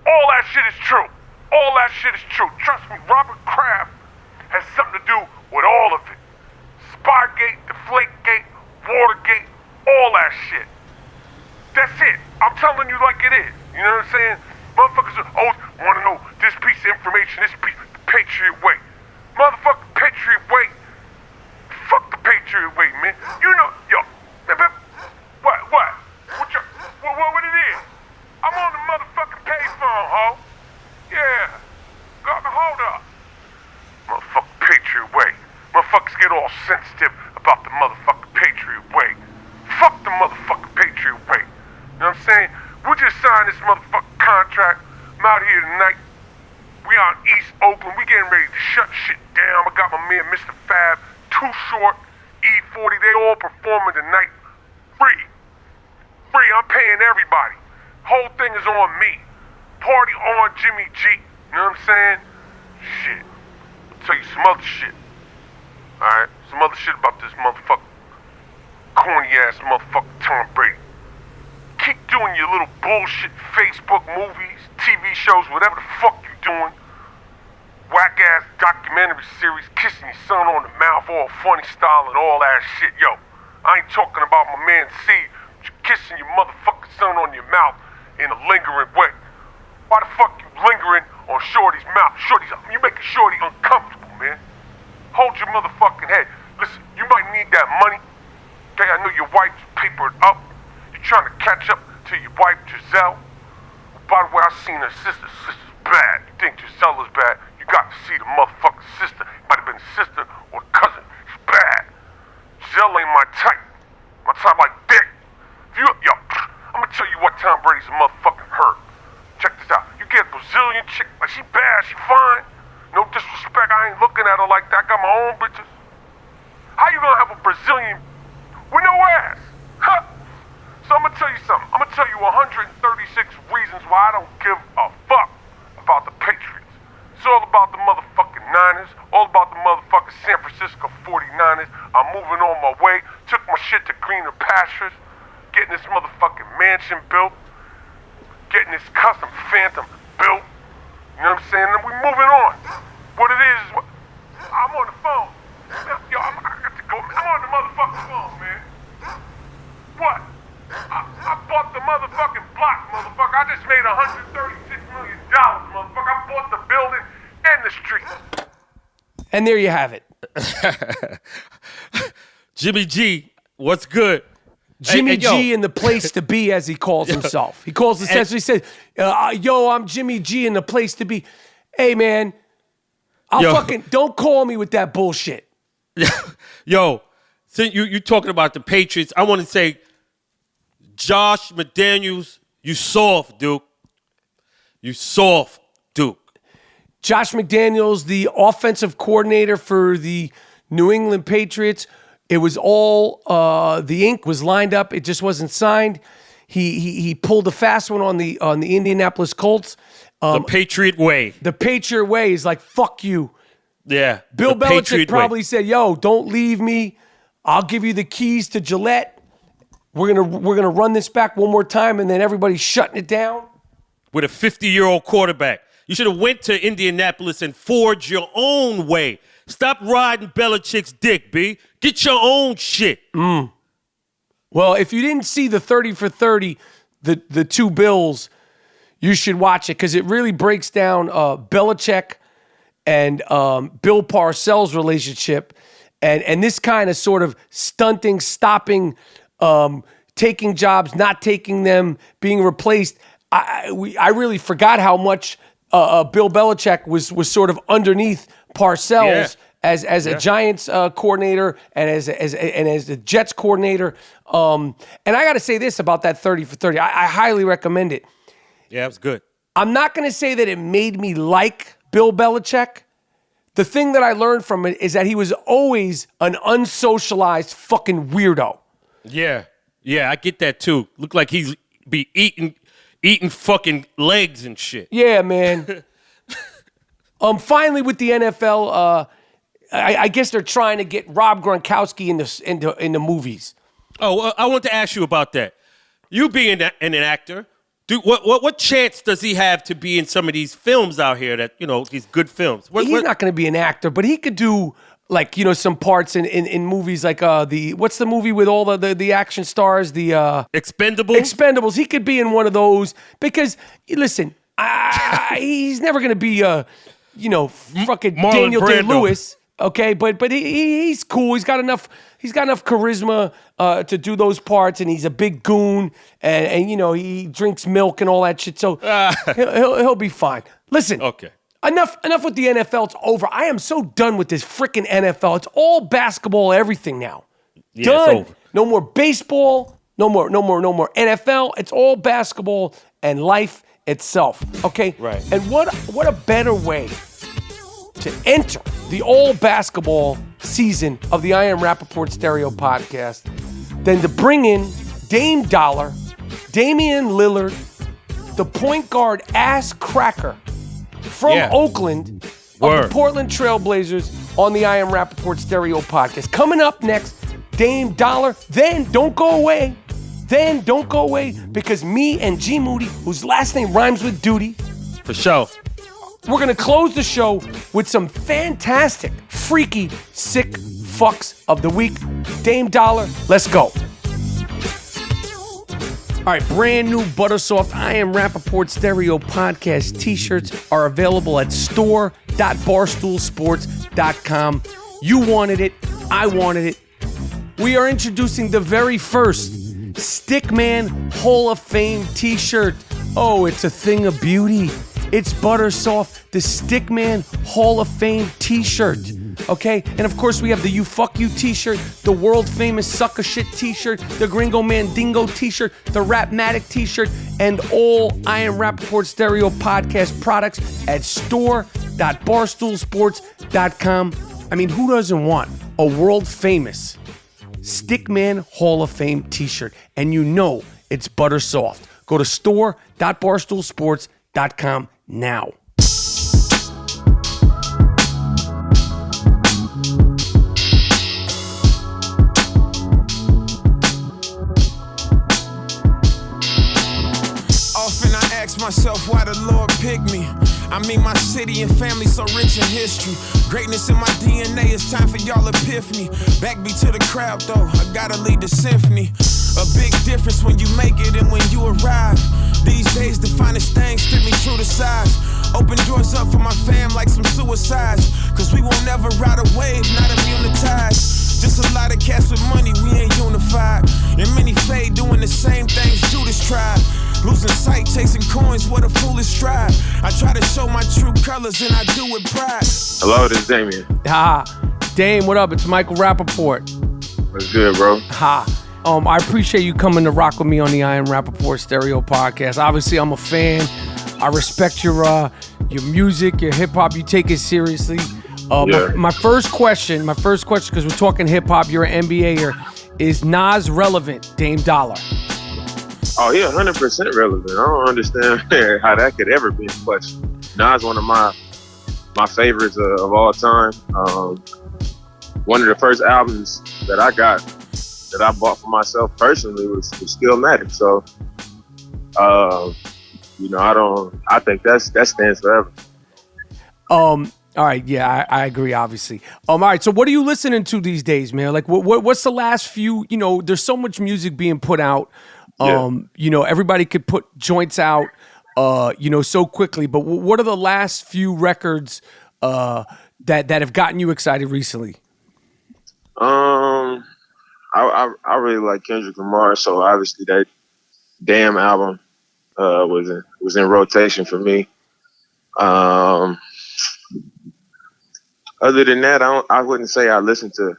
All that shit is true. All that shit is true. Trust me, Robert Kraft has something to do with all of it. Spygate, Deflategate, Watergate, all that shit. That's it. I'm telling you like it is. You know what I'm saying? Motherfuckers always want to know this piece of information, this piece, the Patriot way. Motherfucker, Patriot way. Fuck the Patriot way, man. You know, yo, what? What it is? I'm on the motherfucking payphone, ho. Yeah, hold up. Motherfucking Patriot way. Motherfuckers get all sensitive about the motherfucking Patriot way. Fuck the motherfucking Patriot way. You know what I'm saying? We just signed this motherfucking contract. I'm out here tonight. We out in East Oakland. We getting ready to shut shit down. I got my man Mr. Fab, Too Short, E40. They all performing tonight. Free. I'm paying everybody. Whole thing is on me. Party on Jimmy G. You know what I'm saying? Shit. I'll tell you some other shit. Alright? Some other shit about this motherfucker. Corny ass motherfucker Tom Brady. Keep doing your little bullshit Facebook movies, TV shows, whatever the fuck you doing. Whack ass documentary series, kissing your son on the mouth, all funny style and all that shit. Yo, I ain't talking about my man C. Kissing your motherfucking son on your mouth in a lingering way. Why the fuck you lingering on Shorty's mouth? You making Shorty uncomfortable, man. Hold your motherfucking head. Listen, you might need that money. Okay, I know your wife's papered up. You're trying to catch up to your wife, Giselle. By the way, I seen her sister. Sister's bad. You think Giselle is bad? You got to see the motherfucking sister. Might have been sister or cousin. She's bad. Giselle ain't my type. My type like dick. Yo, I'm gonna tell you what Tom Brady's a motherfucking hurt. Check this out. You get a Brazilian chick, like she bad, she fine. No disrespect, I ain't looking at her like that. I got my own bitches. How you gonna have a Brazilian with no ass? Huh? So I'm gonna tell you something. I'm gonna tell you 136 reasons why I don't give a fuck about the Patriots. It's all about the motherfucking Niners, all about the motherfucking San Francisco 49ers. I'm moving on my way, took my shit to greener pastures, getting this motherfucking mansion built, getting this custom Phantom built. You know what I'm saying? And we moving on. What it is, I'm on the phone. Yo, I got to go. I'm on the motherfucking phone, man. What? I bought the motherfucking block, motherfucker. I just made $136 million, motherfucker. I bought the building and the street. And there you have it. Jimmy G, what's good? Jimmy Hey, G in the place to be, as he calls himself. He calls essentially, he says, yo, I'm Jimmy G in the place to be. Hey, man, don't call me with that bullshit. Yo, since you talking about the Patriots, I want to say, Josh McDaniels, you soft, Duke. You soft, Duke. Josh McDaniels, the offensive coordinator for the New England Patriots. It was all the ink was lined up. It just wasn't signed. He pulled a fast one on the Indianapolis Colts. The Patriot way. The Patriot way is like, fuck you. Yeah. Bill the Belichick Patriot probably way. said, yo, don't leave me. I'll give you the keys to Gillette. We're gonna run this back one more time, and then everybody's shutting it down. With a 50-year-old quarterback. You should have went to Indianapolis and forged your own way. Stop riding Belichick's dick, B. Get your own shit. Well, if you didn't see the 30 for 30, the two Bills, you should watch it because it really breaks down Belichick and Bill Parcells' relationship and this kind of sort of stunting, stopping, taking jobs, not taking them, being replaced. I really forgot how much Bill Belichick was sort of underneath Parcells as a Giants coordinator and as the Jets coordinator. And I got to say this about that 30 for 30. I highly recommend it. Yeah, it was good. I'm not going to say that it made me like Bill Belichick. The thing that I learned from it is that he was always an unsocialized fucking weirdo. Yeah, I get that too. Look like he's be eating fucking legs and shit. Yeah, man. Finally with the NFL, I guess they're trying to get Rob Gronkowski in the movies. Oh, I want to ask you about that. You being an actor, what chance does he have to be in some of these films out here that, these good films? He's not going to be an actor, but he could do some parts in movies like what's the movie with all the action stars, the Expendables? Expendables. He could be in one of those because listen, he's never going to be fucking Marlon Daniel Brando. Day-Lewis, okay? But he's cool. He's got enough charisma to do those parts, and he's a big goon, and he drinks milk and all that shit. So he'll be fine. Listen, okay. Enough with the NFL. It's over. I am so done with this freaking NFL. It's all basketball, everything now. Yeah, Done. it's over. No more baseball. No more NFL. It's all basketball and life itself. Okay? Right. And what a better way to enter the all basketball season of the I Am Rapaport Stereo podcast than to bring in Dame Dollar, Damian Lillard, the point guard ass cracker from Oakland of the Portland Trailblazers on the I Am Rapaport Stereo podcast. Coming up next, Dame Dollar. Then don't go away. Because me and G Moody, whose last name rhymes with duty, For sure. we're going to close the show with some fantastic, freaky, sick fucks of the week. Dame Dollar, let's go. All right, brand new Buttersoft I Am Rapaport Stereo podcast t-shirts are available at store.barstoolsports.com. You wanted it. I wanted it. We are introducing the very first Stickman Hall of Fame t-shirt. Oh, it's a thing of beauty. It's butter soft, the Stickman Hall of Fame t-shirt. Okay? And of course we have the You Fuck You t-shirt, the world famous Sucker Shit t-shirt, the Gringo Mandingo t-shirt, the Rapmatic t-shirt, and all I Am Rapaport Stereo podcast products at store.barstoolsports.com. I mean, who doesn't want a world famous Stickman Hall of Fame t-shirt? And you know it's butter soft. Go to store.barstoolsports.com now. Often I ask myself why the Lord picked me. I mean, my city and family so rich in history. Greatness in my DNA, it's time for y'all epiphany. Backbeat to the crowd though, I gotta lead the symphony. A big difference when you make it and when you arrive. These days the finest things fit me true to size. Open doors up for my fam like some suicides. Cause we won't never ride a wave, not immunitized. Just a lot of cats with money, we ain't unified. And many fade doing the same things Judas tried. Losing sight, chasing coins, what a foolish stride. I try to show my true colors and I do it pride. Hello, this is Damien. Dame, what up? It's Michael Rapaport. What's good, bro? I appreciate you coming to rock with me on the I Am Rapaport Stereo podcast. Obviously, I'm a fan. I respect your music, your hip hop. You take it seriously. My first question, because we're talking hip hop. You're an NBAer. Is Nas relevant, Dame Dollar? Oh, yeah, 100% relevant. I don't understand how that could ever be a question. Nas, one of my favorites of all time. One of the first albums that I bought for myself personally was Stillmatic. So, I think that stands forever. All right, yeah, I agree, obviously. All right, so what are you listening to these days, man? Like, what's the last few? You know, there's so much music being put out. Everybody could put joints out, so quickly. But what are the last few records that have gotten you excited recently? I really like Kendrick Lamar, so obviously that Damn album was in rotation for me. Other than that, I wouldn't say I listen to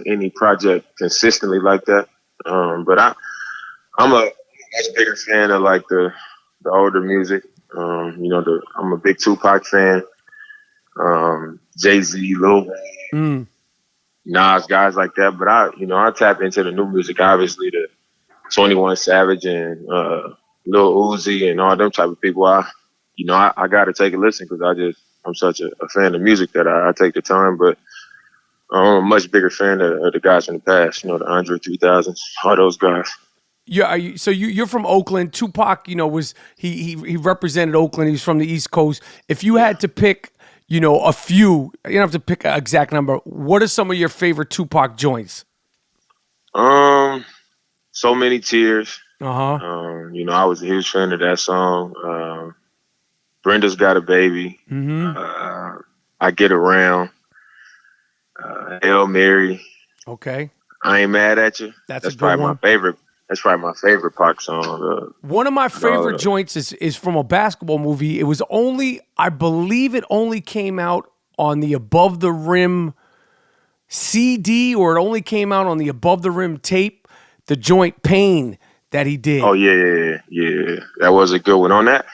any project consistently like that. But I'm a much bigger fan of like the older music. I'm a big Tupac fan. Jay-Z, Lil Wayne, Nas, guys like that. But I tap into the new music, obviously, the 21 Savage and Lil Uzi and all them type of people. I got to take a listen because I'm such a fan of music that I take the time. But I'm a much bigger fan of the guys from the past, the Andre 3000s, all those guys. Yeah, so you're from Oakland. Tupac, was he represented Oakland. He's from the East Coast. If you had to pick, a few, you don't have to pick an exact number. What are some of your favorite Tupac joints? So Many Tears. Uh-huh. I was a huge fan of that song. Brenda's Got a Baby. Mm-hmm. I Get Around. Hail Mary. Okay. I Ain't Mad at You. That's probably one. my favorite. That's probably my favorite Pac song. One of my favorite joints is from a basketball movie. It was I believe it only came out on the Above the Rim CD, or it only came out on the Above the Rim tape, the joint Pain that he did. Oh, yeah. That was a good one. On the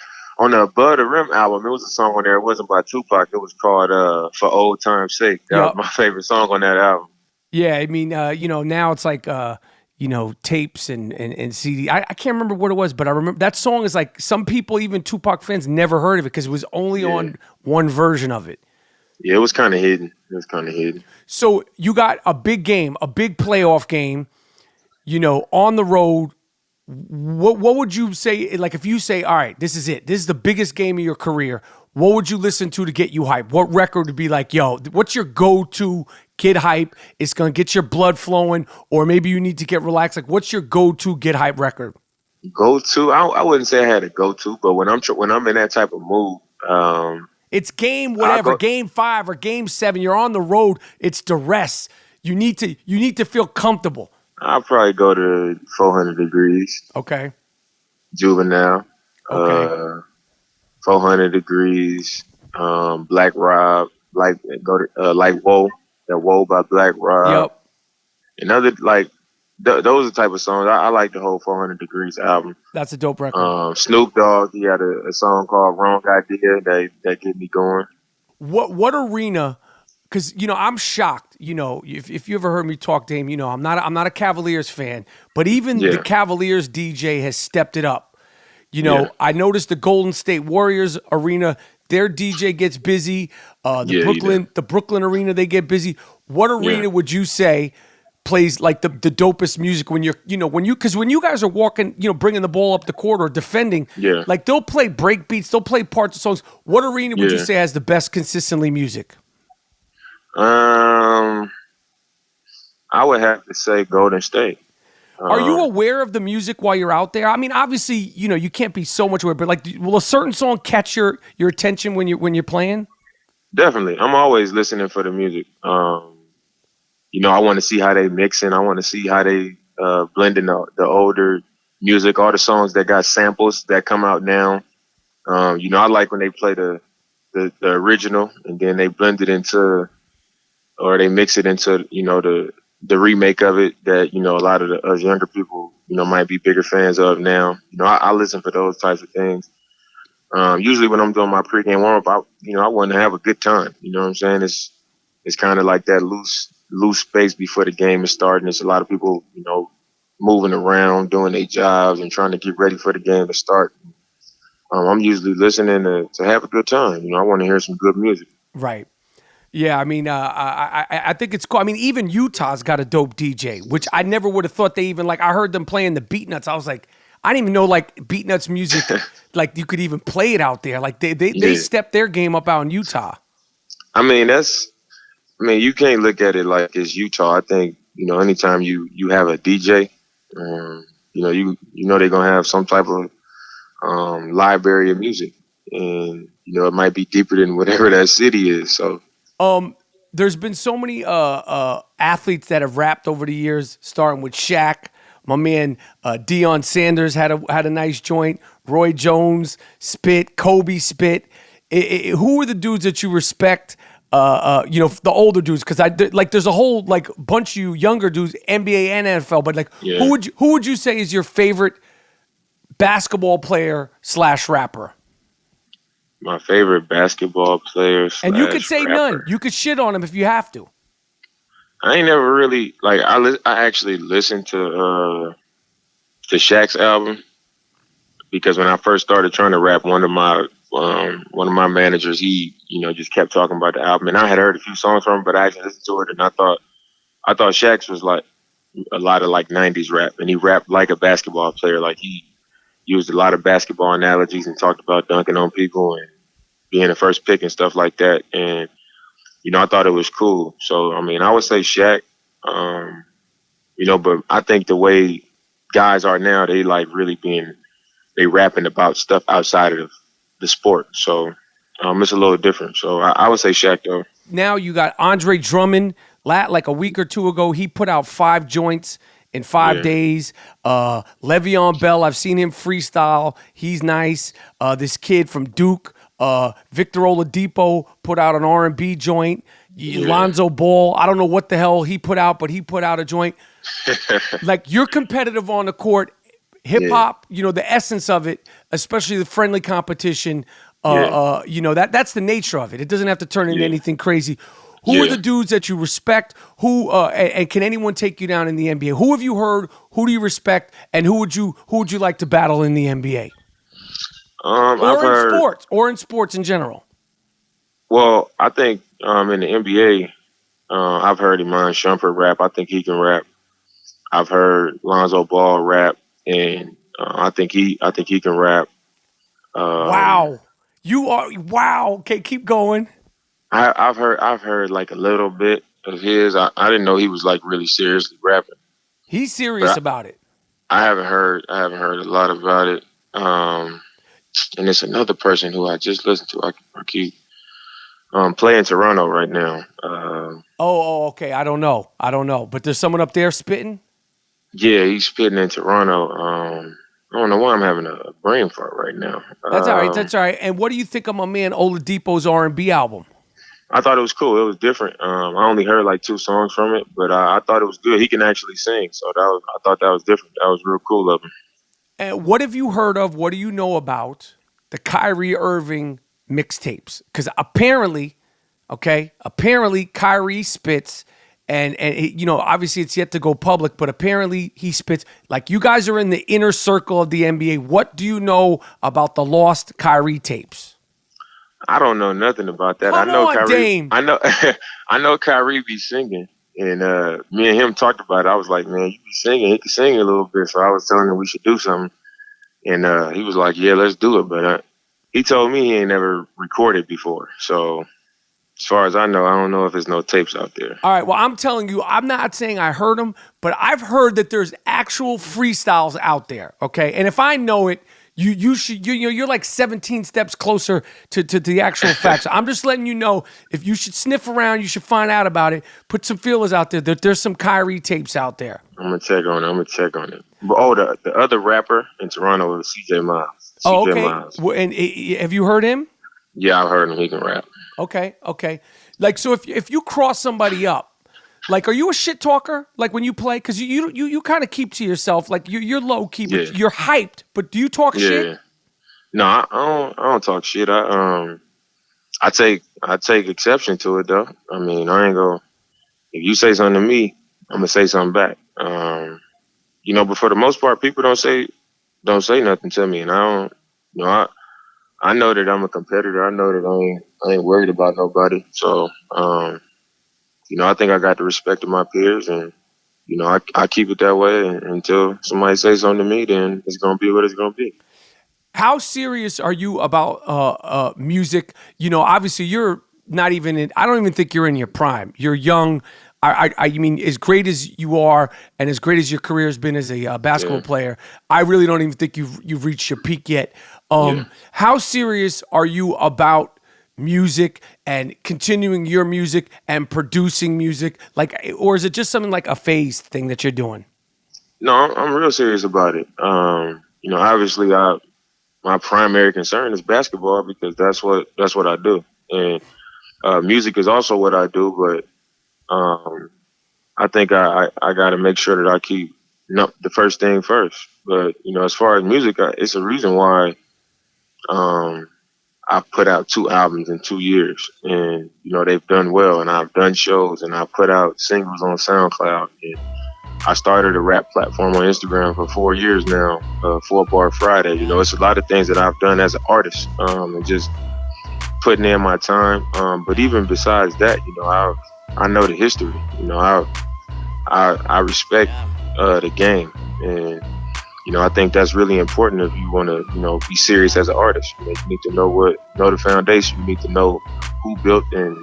Above the Rim album, it was a song on there. It wasn't by Tupac. It was called For Old Time's Sake. That was my favorite song on that album. Yeah, I mean, now it's like, tapes and CD. I can't remember what it was, but I remember that song is like, some people, even Tupac fans, never heard of it because it was only on one version of it. Yeah, it was kind of hidden. So you got a big game, a big playoff game, on the road. What would you say, like if you say, all right, this is it. This is the biggest game of your career. What would you listen to get you hyped? What record would be like, yo, what's your go-to get hype? It's going to get your blood flowing, or maybe you need to get relaxed. Like, what's your go-to get hype record? Go-to? I wouldn't say I had a go-to, but when I'm in that type of mood, it's game whatever, game 5 or game 7. You're on the road. It's duress. You need to feel comfortable. I'll probably go to 400 Degrees, Okay. Juvenile, Okay. 400 Degrees, Black Rob, like Woe, that Woe by Black Rob, Yep. and other like those are the type of songs I like. The whole 400 Degrees album. That's a dope record. Snoop Dogg, he had a song called Wrong Idea that get me going. What arena? Because I'm shocked. If you ever heard me talk, Dame, I'm not a Cavaliers fan, but even the Cavaliers DJ has stepped it up. I noticed the Golden State Warriors arena, their DJ gets busy. The Brooklyn arena, they get busy. What arena would you say plays like the dopest music when because when you guys are walking, bringing the ball up the court or defending, like they'll play break beats, they'll play parts of songs. What arena would you say has the best consistently music? I would have to say Golden State. Are you aware of the music while you're out there? I mean, obviously, you can't be so much aware, but like, will a certain song catch your attention when you're playing? Definitely, I'm always listening for the music. I want to see how they mixing. I want to see how they blending the older music, all the songs that got samples that come out now. I like when they play the original and then they blend it into, or they mix it into, the remake of it that, a lot of us younger people, might be bigger fans of now. I listen for those types of things. Usually when I'm doing my pregame warm up, I want to have a good time. You know what I'm saying? It's kind of like that loose space before the game is starting. There's a lot of people, moving around, doing their jobs and trying to get ready for the game to start. I'm usually listening to have a good time. I want to hear some good music. Right. Yeah, I mean, I think it's cool. I mean, even Utah's got a dope DJ, which I never would have thought they even, like, I heard them playing the Beatnuts. I was like, I didn't even know, like, Beatnuts music, like, you could even play it out there. Like, they stepped their game up out in Utah. I mean, you can't look at it like it's Utah. I think, anytime you have a DJ, they're going to have some type of library of music. And, it might be deeper than whatever that city is, so. There's been so many athletes that have rapped over the years, starting with Shaq. My man Deion Sanders had a nice joint. Roy Jones spit. Kobe spit. Who are the dudes that you respect? The older dudes, because there's a whole like bunch of you younger dudes, NBA and NFL. But who would you say is your favorite basketball player / rapper? My favorite basketball player / and you could say rapper. None. You could shit on him if you have to. I ain't never really I actually listened to Shaq's album because when I first started trying to rap, one of my managers, he just kept talking about the album, and I had heard a few songs from him, but I actually listened to it, and I thought Shaq's was like a lot of like 90s rap, and he rapped like a basketball player, like he used a lot of basketball analogies and talked about dunking on people and being the first pick and stuff like that, and I thought it was cool. So, I mean, I would say Shaq, but I think the way guys are now, they like really they rapping about stuff outside of the sport. So, it's a little different. So, I would say Shaq, though. Now you got Andre Drummond. Like a week or two ago, he put out 5 joints in 5 days. Le'Veon Bell, I've seen him freestyle. He's nice. This kid from Duke, Victor Oladipo, put out an R&B joint. Lonzo Ball, I don't know what the hell he put out, but he put out a joint. Like, you're competitive on the court. Hip-hop, the essence of it, especially the friendly competition, that's the nature of it. It doesn't have to turn into anything crazy. Who are the dudes that you respect? Who and can anyone take you down in the NBA? Who have you heard? Who do you respect? And who would you like to battle in the NBA? Or in sports in general. Well, I think in the NBA, I've heard Iman Shumpert rap. I think he can rap. I've heard Lonzo Ball rap, and I think he can rap. Wow. Okay, keep going. I've heard like a little bit of his. I didn't know he was like really seriously rapping. He's serious about it. I haven't heard a lot about it. And it's another person who I just listened to. I keep Play in Toronto right now. Okay. I don't know. But there's someone up there spitting? Yeah, he's spitting in Toronto. I don't know why I'm having a brain fart right now. That's all right. And what do you think of my man Oladipo's R&B album? I thought it was cool. It was different. I only heard like 2 songs from it, but I thought it was good. He can actually sing, so I thought that was different. That was real cool of him. And what have you heard of? What do you know about the Kyrie Irving mixtapes? Because apparently Kyrie spits, and obviously it's yet to go public, but apparently he spits. Like, you guys are in the inner circle of the NBA. What do you know about the lost Kyrie tapes? I don't know nothing about that. Come I know on, Kyrie. Dame. I know Kyrie be singing, and me and him talked about it. I was like, man, you be singing. He can sing a little bit, so I was telling him we should do something, and he was like, yeah, let's do it. But he told me he ain't never recorded before, so as far as I know, I don't know if there's no tapes out there. All right, well, I'm telling you, I'm not saying I heard them, but I've heard that there's actual freestyles out there, okay? And if I know it, you're like 17 steps closer to the actual facts. I'm just letting you know, if you should sniff around, you should find out about it. Put some feelers out there. There's some Kyrie tapes out there. I'm gonna check on it. But, the other rapper in Toronto is CJ Miles. Oh, okay. Miles. Well, and have you heard him? Yeah, I've heard him. He can rap. Okay. Like, so if you cross somebody up, like, are you a shit talker? Like, when you play, because you kind of keep to yourself. Like, you're low key, but you're hyped. But do you talk shit? No, I don't talk shit. I take exception to it though. I mean, I ain't gonna. If you say something to me, I'm gonna say something back. But for the most part, people don't say nothing to me, and I don't. I know that I'm a competitor. I know that I ain't worried about nobody. So, I think I got the respect of my peers, and I keep it that way until somebody says something to me. Then it's gonna be what it's gonna be. How serious are you about music? Obviously you're not even in. I don't even think you're in your prime. You're young. I mean, as great as you are, and as great as your career has been as a basketball player, I really don't even think you've reached your peak yet. How serious are you about music and continuing your music and producing music? Like, or is it just something like a phase thing that you're doing? No, I'm real serious about it. Obviously, my primary concern is basketball because that's what I do, and music is also what I do. But I think I got to make sure that I keep the first thing first. But as far as music, it's a reason why I put out 2 albums in 2 years, and they've done well, and I've done shows, and I put out singles on SoundCloud, and I started a rap platform on Instagram for 4 years now, 4 Bar Friday. It's a lot of things that I've done as an artist, and just putting in my time. But even besides that, I know the history. I respect the game, and I think that's really important if you want to, be serious as an artist. You need to know the foundation. You need to know who built and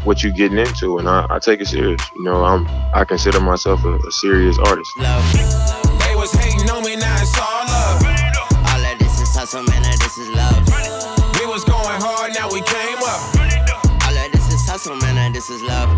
what you're getting into. And I take it serious. I consider myself a serious artist. They was hating on me, now it's all love. All of this is hustle, man, and this is love. We was going hard, now we came up. All of this is hustle, man, and this is love.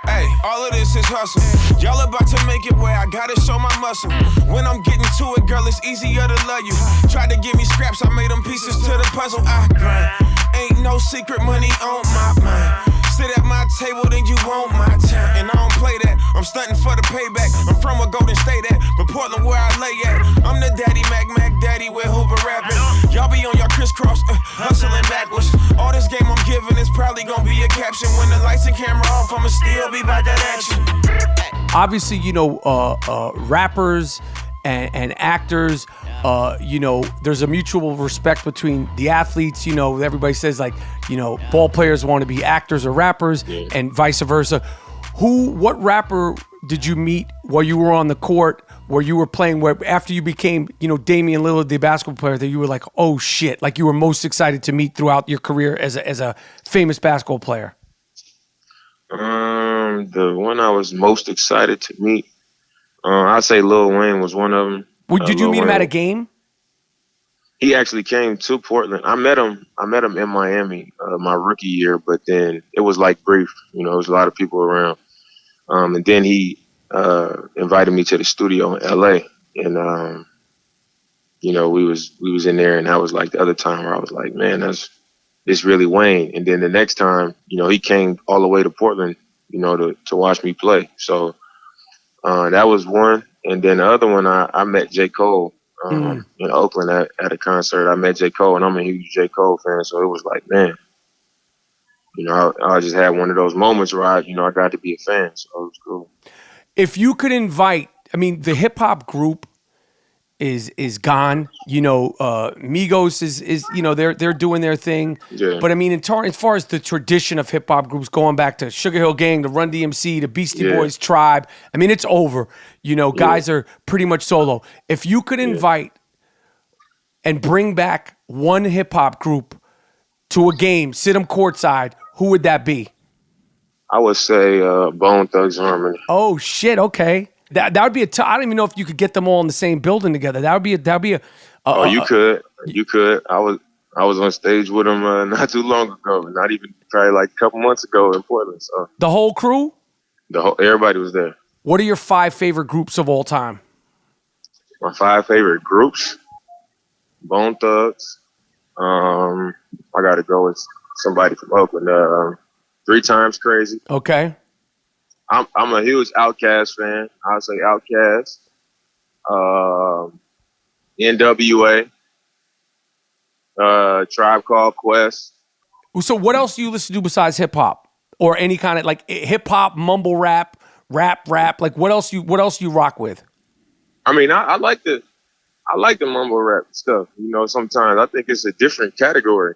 Hey, all of this is hustle. Y'all about to make it where I gotta show my muscle. When I'm getting to it, girl, it's easier to love you. Tried to give me scraps, I made them pieces to the puzzle. I grind. Ain't no secret money on my mind. Sit at my table, then you want my time. And I don't play that, I'm stunting for the payback. I'm from a Golden State but Portland where I lay at. I'm the daddy, Mac daddy with Hoover rapping. Y'all be on y'all crisscross, hustling backwards. All this game I'm giving is probably gonna be a caption. When the lights and camera off, I'ma still be by that action. Obviously, rappers and actors, there's a mutual respect between the athletes. Everybody says, like, ball players want to be actors or rappers, and vice versa. What rapper did you meet while you were on the court, where you were playing, where after you became, Damian Lillard, the basketball player, that you were like, oh shit, like you were most excited to meet throughout your career as a famous basketball player? The one I was most excited to meet, I'd say Lil Wayne was one of them. Did you meet him at a game? He actually came to Portland. I met him in Miami my rookie year, but then it was like brief. You know, there was a lot of people around. And then he invited me to the studio in LA, and you know, we was in there, and that was like the other time where I was like, man, it's really Wayne. And then the next time, you know, he came all the way to Portland, you know, to watch me play. So that was one. And then the other one, I met J. Cole in Oakland at a concert. I met J. Cole, and I'm a huge J. Cole fan. So it was like, man, you know, I just had one of those moments where I got to be a fan. So it was cool. If you could invite, I mean, the hip hop group is gone. You know, Migos is you know, they're doing their thing. Yeah. But I mean, as far as the tradition of hip hop groups going back to Sugar Hill Gang, the Run DMC, the Beastie Boys, Tribe, I mean, it's over. You know, guys are pretty much solo. If you could invite and bring back one hip hop group to a game, sit them courtside, who would that be? I would say Bone Thugs Harmony. Oh shit! Okay, that would be I don't even know if you could get them all in the same building together. That would be a. You could. I was on stage with them not too long ago. Not even probably like a couple months ago in Portland. So the whole crew. Everybody was there. What are your 5 favorite groups of all time? My 5 favorite groups: Bone Thugs. I got to go with somebody from Oakland. 3 Times Crazy. Okay. I'm a huge Outkast fan. I'll say Outkast. NWA. Tribe Called Quest. So what else do you listen to besides hip hop or any kind of like hip hop, mumble rap? Like what else you rock with? I mean, I like the mumble rap stuff. You know, sometimes I think it's a different category.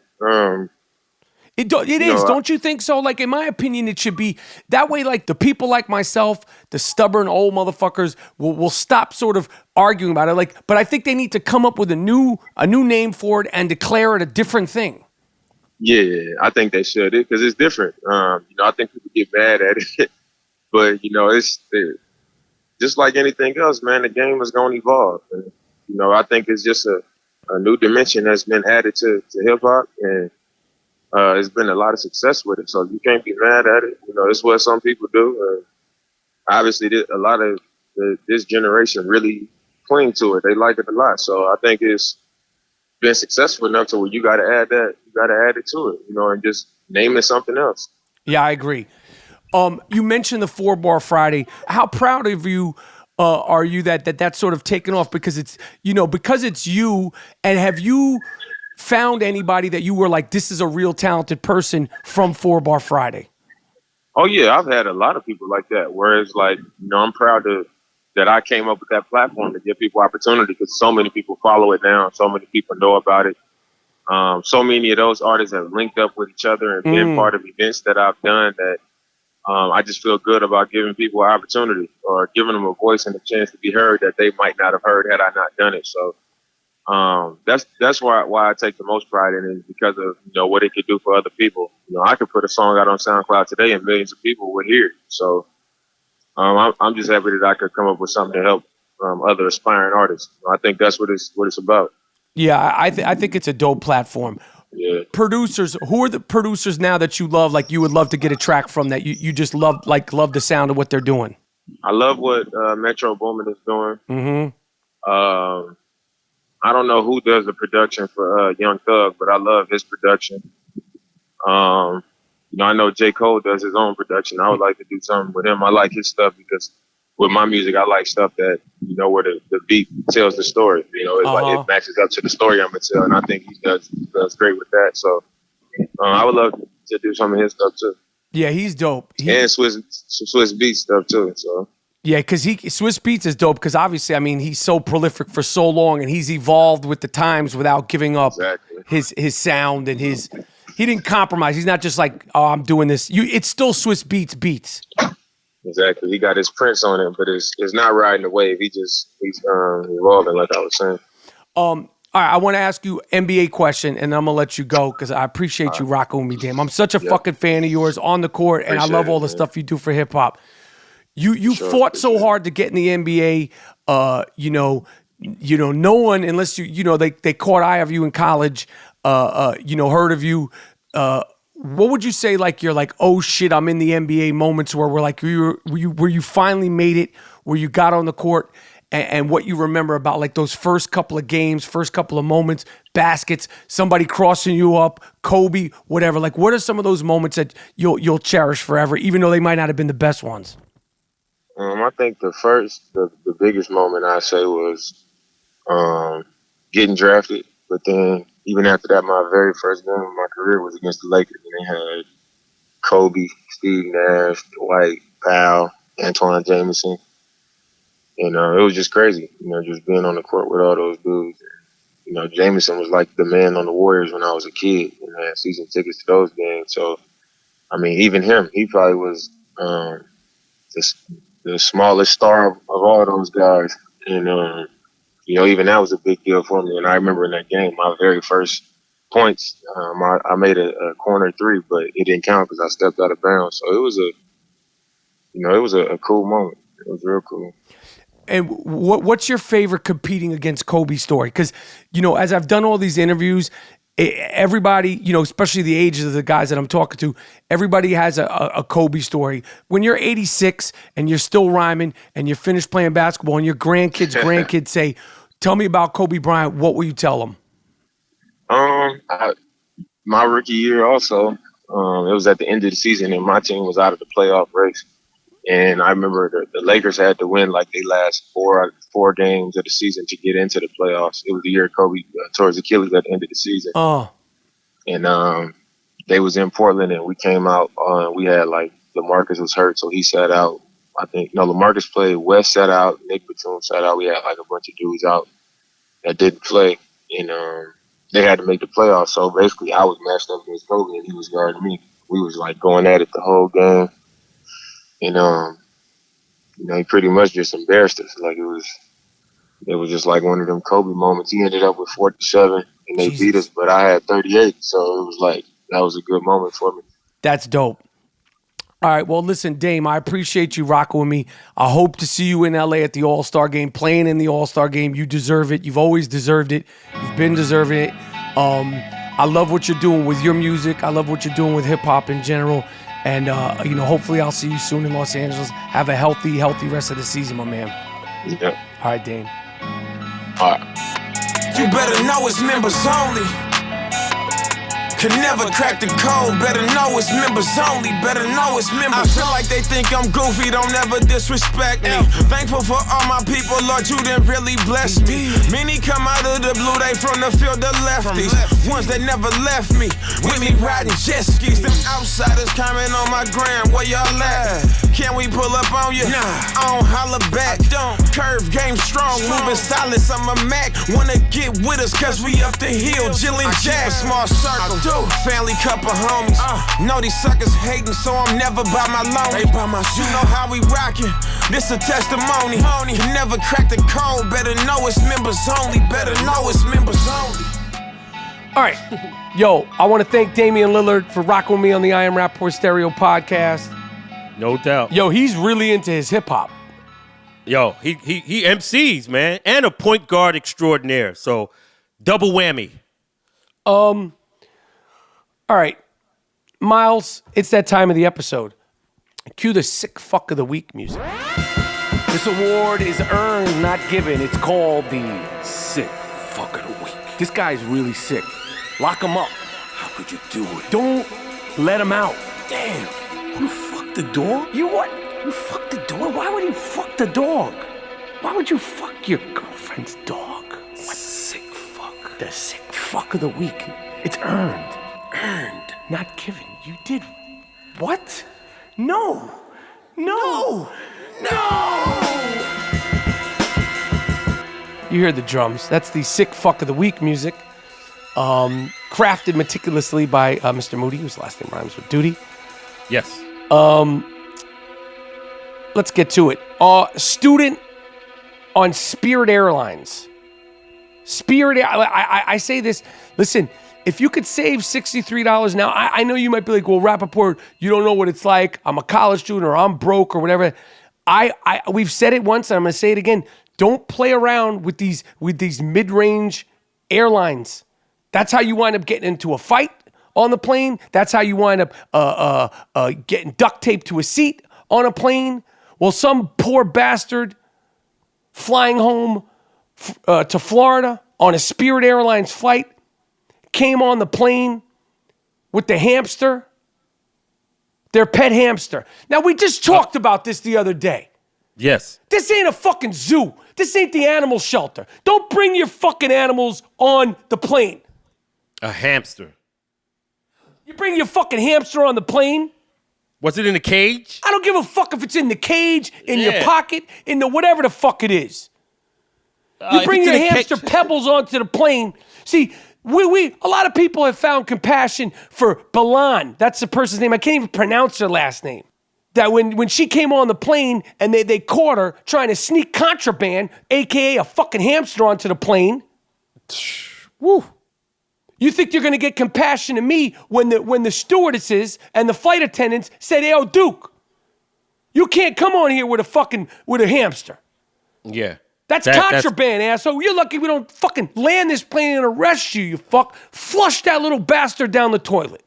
It is, don't you think so? Like, in my opinion, it should be that way. Like, the people like myself, the stubborn old motherfuckers, will stop sort of arguing about it. Like, but I think they need to come up with a new name for it and declare it a different thing. Yeah, I think they should, because it's different. You know, I think people get mad at it, but you know, it's just like anything else, man. The game is going to evolve, and you know, I think it's just a new dimension that's been added to hip hop, and it's been a lot of success with it, so you can't be mad at it. You know, it's what some people do. Obviously, a lot of this generation really cling to it. They like it a lot. So I think it's been successful enough to where you got to add that. You got to add it to it, you know, and just name it something else. Yeah, I agree. You mentioned the 4-Bar Friday. How proud of you are you that's sort of taken off because it's you, and have you found anybody that you were like, this is a real talented person from 4-Bar Friday? Oh yeah, I've had a lot of people like that. Whereas, like, you know, I'm proud that I came up with that platform to give people opportunity, because so many people follow it now. So many people know about it. So many of those artists have linked up with each other and been part of events that I've done that I just feel good about giving people an opportunity or giving them a voice and a chance to be heard that they might not have heard had I not done it. So that's why I take the most pride in it, because of, you know, what it could do for other people. You know, I could put a song out on SoundCloud today and millions of people would hear it. So I'm just happy that I could come up with something to help other aspiring artists. I think that's what it's about. Yeah, I think it's a dope platform. Yeah. Producers, who are the producers now that you love, like you would love to get a track from, that you just love the sound of what they're doing? I love what Metro Boomin is doing. Mm-hmm. I don't know who does the production for Young Thug, but I love his production. You know, I know J. Cole does his own production. I would like to do something with him. I like his stuff because with my music, I like stuff that, you know, where the beat tells the story. You know, it's like it matches up to the story I'm gonna tell, and I think he does great with that. So I would love to do some of his stuff too. Yeah, he's dope. And Swiss Beats stuff too. So. Yeah, because Swiss Beats is dope because obviously, I mean, he's so prolific for so long, and he's evolved with the times without giving up his sound and his. He didn't compromise. He's not just like, oh, I'm doing this. It's still Swiss Beats. Exactly. He got his prints on it, but it's not riding the wave. He's evolving, like I was saying. All right, I want to ask you an NBA question, and I'm gonna let you go because I appreciate you rocking with me, Dam. I'm such a fucking fan of yours on the court, and I love all the stuff you do for hip hop. You fought so hard to get in the NBA. You know, no one, unless they caught eye of you in college, heard of you. What would you say, like, you're like, oh shit, I'm in the NBA moments where we're like, where you finally made it, where you got on the court, and what you remember about like those first couple of games, first couple of moments, baskets, somebody crossing you up, Kobe, whatever. Like, what are some of those moments that you'll cherish forever, even though they might not have been the best ones? I think the biggest moment I say was getting drafted. But then even after that, my very first game of my career was against the Lakers, and they had Kobe, Steve Nash, Dwight Powell, Antoine Jameson. And it was just crazy, just being on the court with all those dudes. And, Jameson was like the man on the Warriors when I was a kid, and I had season tickets to those games. So, I mean, even him, he probably was the smallest star of all those guys. And, even that was a big deal for me. And I remember in that game, my very first points, I made a corner three, but it didn't count because I stepped out of bounds. So it was a cool moment. It was real cool. And what's your favorite competing against Kobe story? Because, as I've done all these interviews, everybody, especially the ages of the guys that I'm talking to, everybody has a Kobe story. When you're 86 and you're still rhyming and you're finished playing basketball and your grandkids say, tell me about Kobe Bryant, what will you tell them? My rookie year also, it was at the end of the season and my team was out of the playoff race. And I remember the Lakers had to win like they last four games of the season to get into the playoffs. It was the year Kobe tore his Achilles at the end of the season. Oh. And they was in Portland and we came out. We had like LaMarcus was hurt, so he sat out. I think LaMarcus played. West sat out. Nick Batum sat out. We had like a bunch of dudes out that didn't play, and they had to make the playoffs. So basically, I was matched up against Kobe and he was guarding me. We was like going at it the whole game. And he pretty much just embarrassed us. Like it was just like one of them Kobe moments. He ended up with 47 and they beat us, but I had 38. So it was like that was a good moment for me. That's dope. All right, well, listen, Dame, I appreciate you rocking with me. I hope to see you in LA at the All-Star Game, playing in the All-Star Game. You deserve it. You've always deserved it. You've been deserving it. I love what you're doing with your music. I love what you're doing with hip-hop in general. And, hopefully I'll see you soon in Los Angeles. Have a healthy rest of the season, my man. Yeah. All right, Dame. All right. You better know it's members only. Can never crack the code. Better know it's members only. Better know it's members. I feel like they think I'm goofy. Don't ever disrespect me. Thankful for all my people, Lord, you done really blessed me. Many come out of the blue, they from the field of lefties. Ones that never left me. With me riding jet skis. Them outsiders comment on my gram. Where y'all at? Can we pull up on you? Nah, I don't holler back. Don't. Curve game strong. Moving silence, I'm a Mac. Wanna get with us, cause we up the hill. Jillin' Jack. A small circle. Family couple homies. Know these suckers hating, so I'm never by my lonely. You know how we rockin'. This a testimony. Can never crack the code. Better know it's members only. Better know it's members only. All right. Yo, I want to thank Damian Lillard for rocking with me on the I Am Rapaport Stereo podcast. No doubt. Yo, he's really into his hip-hop. Yo, he MCs, man, and a point guard extraordinaire. So, double whammy. All right, Miles, it's that time of the episode. Cue the sick fuck of the week music. This award is earned, not given. It's called the sick fuck of the week. This guy's really sick. Lock him up. How could you do it? Don't let him out. Damn, you fucked the dog? You what? You fucked the dog? Why would you fuck the dog? Why would you fuck your girlfriend's dog? What? Sick fuck. The sick fuck of the week. It's earned. Earned, not given. You did what? No. You hear the drums. That's the sick fuck of the week music. Crafted meticulously by Mr. Moody, whose last name rhymes with Duty. Yes. Let's get to it. Student on Spirit Airlines. I say this. Listen. If you could save $63 now, I know you might be like, well, Rapaport, you don't know what it's like. I'm a college student or I'm broke or whatever. We've said it once and I'm going to say it again. Don't play around with these mid-range airlines. That's how you wind up getting into a fight on the plane. That's how you wind up getting duct taped to a seat on a plane. Well, some poor bastard flying home to Florida on a Spirit Airlines flight came on the plane with the hamster, their pet hamster. Now, we just talked about this the other day. Yes. This ain't a fucking zoo. This ain't the animal shelter. Don't bring your fucking animals on the plane. A hamster. You bring your fucking hamster on the plane? Was it in a cage? I don't give a fuck if it's in the cage, in your Yeah. pocket, in the whatever the fuck it is. You If bring it's your in a hamster cage- Pebbles onto the plane. See, a lot of people have found compassion for Balan. That's the person's name. I can't even pronounce her last name. That when she came on the plane and they caught her trying to sneak contraband, aka a fucking hamster onto the plane. Woo. You think you're gonna get compassion to me when the stewardesses and the flight attendants said, "Hey, yo, Duke, you can't come on here with a hamster. Yeah. That's contraband, asshole. You're lucky we don't fucking land this plane and arrest you, you fuck. Flush that little bastard down the toilet."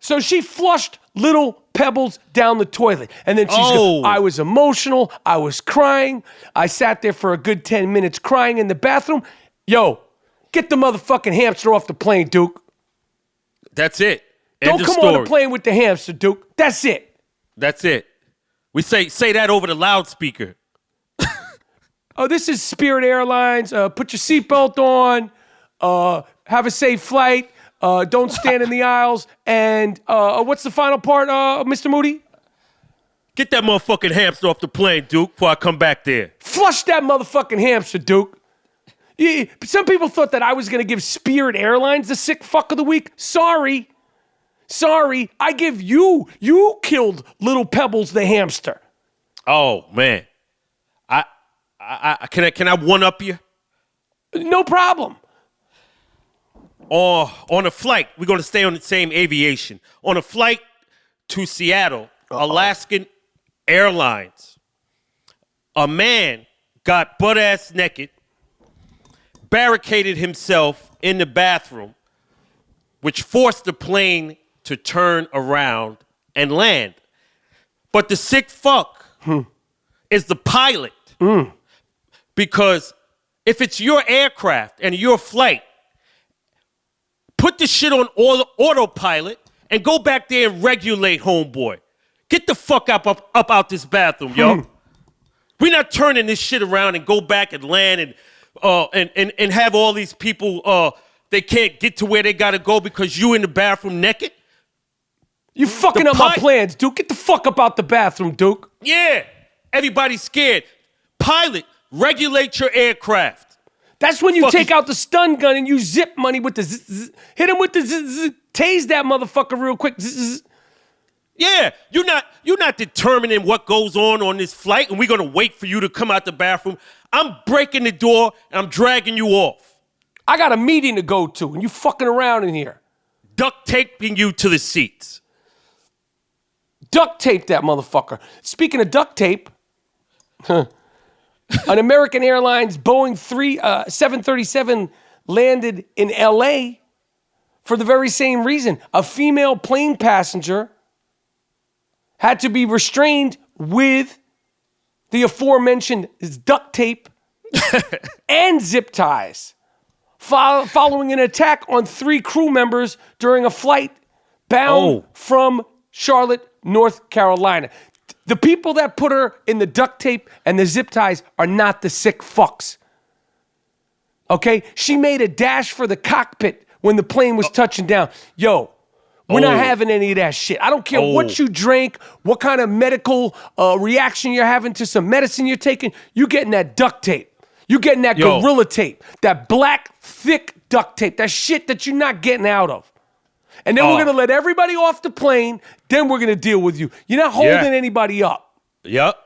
So she flushed little Pebbles down the toilet. And then she's going, I was emotional. I was crying. I sat there for a good 10 minutes crying in the bathroom. Yo, get the motherfucking hamster off the plane, Duke. That's it. Don't come on the plane with the hamster, Duke. That's it. That's it. We say that over the loudspeaker. Oh, this is Spirit Airlines. Put your seatbelt on. Have a safe flight. Don't stand in the aisles. And what's the final part, Mr. Moody? Get that motherfucking hamster off the plane, Duke, before I come back there. Flush that motherfucking hamster, Duke. Yeah, some people thought that I was going to give Spirit Airlines the sick fuck of the week. Sorry. I give you killed little Pebbles the hamster. Oh, man. Can I one-up you? No problem. On a flight, we're going to stay on the same aviation. On a flight to Seattle, Alaskan Airlines, a man got butt-ass naked, barricaded himself in the bathroom, which forced the plane to turn around and land. But the sick fuck is the pilot. Because if it's your aircraft and your flight, put the shit on autopilot and go back there and regulate, homeboy. Get the fuck up out this bathroom, yo. We're not turning this shit around and go back and land and have all these people they can't get to where they gotta go because you in the bathroom naked. You fucking up my plans, Duke. Get the fuck up out the bathroom, Duke. Yeah. Everybody's scared. Pilot, regulate your aircraft. That's when you take out the stun gun and you zip money with the zzz. Hit him with the zzz. Tase that motherfucker real quick. Zzz. Yeah, you're not determining what goes on this flight, and we're gonna wait for you to come out the bathroom. I'm breaking the door and I'm dragging you off. I got a meeting to go to, and you fucking around in here. Duct taping you to the seats. Duct tape that motherfucker. Speaking of duct tape, an American Airlines Boeing 737 landed in L.A. for the very same reason. A female plane passenger had to be restrained with the aforementioned duct tape and zip ties following an attack on 3 crew members during a flight bound from Charlotte, North Carolina. The people that put her in the duct tape and the zip ties are not the sick fucks. Okay? She made a dash for the cockpit when the plane was touching down. Yo, we're not having any of that shit. I don't care what you drank, what kind of medical reaction you're having to some medicine you're taking. You getting that duct tape. You getting that Gorilla tape. That black, thick duct tape. That shit that you're not getting out of. And then we're going to let everybody off the plane. Then we're going to deal with you. You're not holding anybody up. Yep.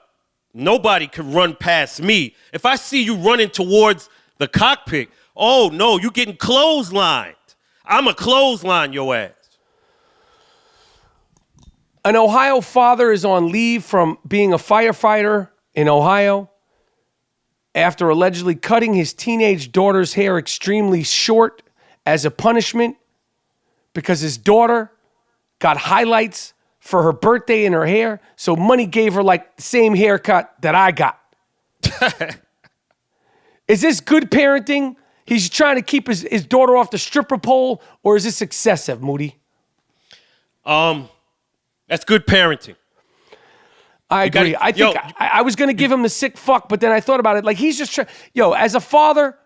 Nobody can run past me. If I see you running towards the cockpit, oh, no, you getting clotheslined. I'm a clothesline your ass. An Ohio father is on leave from being a firefighter in Ohio after allegedly cutting his teenage daughter's hair extremely short as a punishment because his daughter got highlights for her birthday in her hair. So Money gave her like the same haircut that I got. Is this good parenting? He's trying to keep his daughter off the stripper pole, or is this excessive, Moody? That's good parenting. I agree. I was going to give him the sick fuck, but then I thought about it. Like, he's just trying. As a father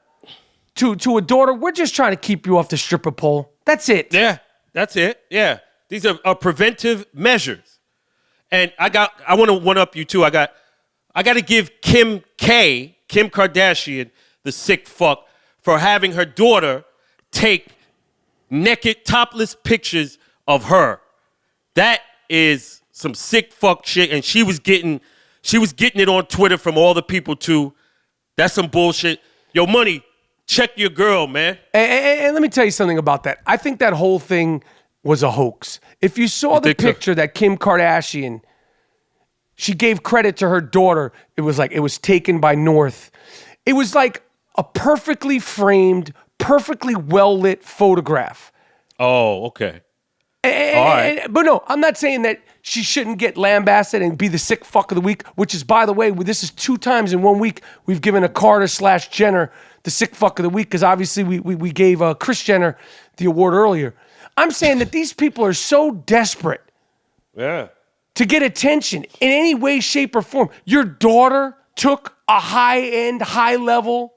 to a daughter, we're just trying to keep you off the stripper pole. That's it. Yeah, that's it. Yeah. These are preventive measures. And I want to one up you too. I got to give Kim Kardashian, the sick fuck, for having her daughter take naked, topless pictures of her. That is some sick fuck shit, and she was getting it on Twitter from all the people too. That's some bullshit. Yo, Money, check your girl, man. And let me tell you something about that. I think that whole thing was a hoax. If you saw the picture that Kim Kardashian, she gave credit to her daughter. It was taken by North. It was like a perfectly framed, perfectly well-lit photograph. Oh, okay. All right. But no, I'm not saying that she shouldn't get lambasted and be the sick fuck of the week, which is, by the way, this is 2 times in 1 week we've given a Carter/Jenner the sick fuck of the week, because obviously we gave Kris Jenner the award earlier. I'm saying that these people are so desperate to get attention in any way, shape, or form. Your daughter took a high-end, high-level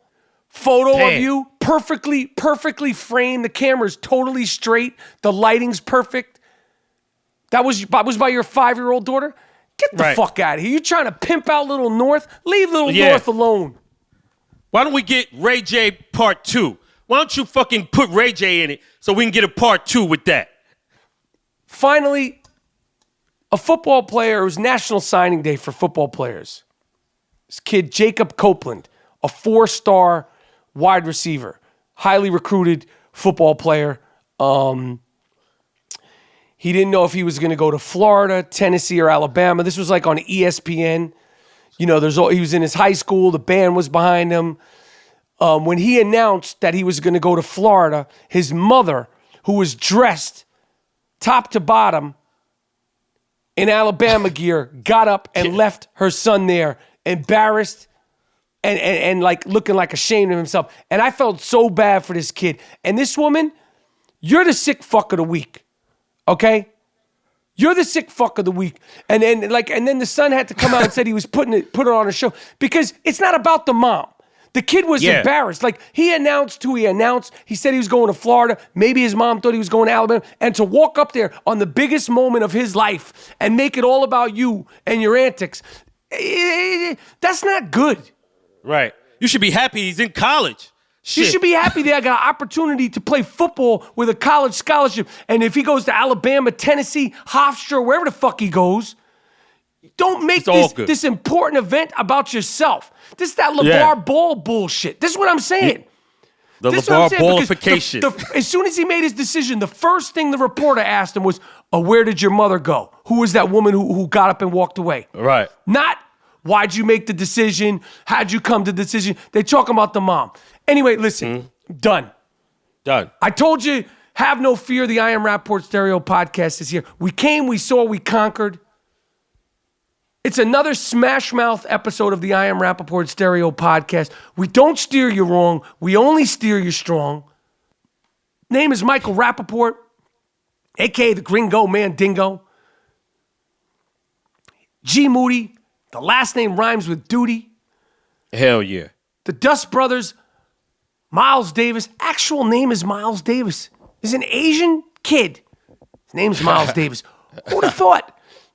photo of you, perfectly framed. The camera's totally straight. The lighting's perfect. That was by your 5-year-old daughter? Get the fuck out of here. You trying to pimp out little North? Leave little North alone. Why don't we get Ray J part 2? Why don't you fucking put Ray J in it so we can get a part 2 with that? Finally, a football player. It was National Signing Day for football players. This kid, Jacob Copeland, a 4-star wide receiver, highly recruited football player. He didn't know if he was going to go to Florida, Tennessee, or Alabama. This was like on ESPN. He was in his high school. The band was behind him. When he announced that he was going to go to Florida, his mother, who was dressed top to bottom in Alabama gear, got up and left her son there, embarrassed and like looking like ashamed of himself. And I felt so bad for this kid. And this woman, you're the sick fuck of the week, okay? You're the sick fuck of the week. And then the son had to come out and said he was put it on a show, because it's not about the mom. The kid was embarrassed. Like, he announced who he announced. He said he was going to Florida. Maybe his mom thought he was going to Alabama. And to walk up there on the biggest moment of his life and make it all about you and your antics, that's not good. Right. You should be happy he's in college. Shit. You should be happy that I got an opportunity to play football with a college scholarship. And if he goes to Alabama, Tennessee, Hofstra, wherever the fuck he goes, don't make this important event about yourself. This is that LeVar Ball bullshit. This is what I'm saying. The LeVar Ballification. As soon as he made his decision, the first thing the reporter asked him was, where did your mother go? Who was that woman who got up and walked away? Right. Not, why'd you make the decision? How'd you come to the decision? They talking about the mom. Anyway, listen, done. I told you, have no fear. The I Am Rapaport Stereo podcast is here. We came, we saw, we conquered. It's another smash mouth episode of the I Am Rapaport Stereo podcast. We don't steer you wrong. We only steer you strong. Name is Michael Rapaport, a.k.a. the Gringo Mandingo. G. Moody, the last name rhymes with duty. Hell yeah. The Dust Brothers, Miles Davis. Actual name is Miles Davis. He's an Asian kid. His name's Miles Davis. Who'd have thought?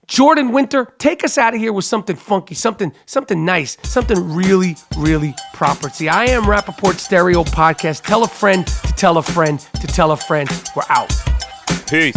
Jordan Winter, take us out of here with something funky, something nice, something really, really proper. It's the I Am Rapaport Stereo podcast. Tell a friend to tell a friend to tell a friend. We're out. Peace.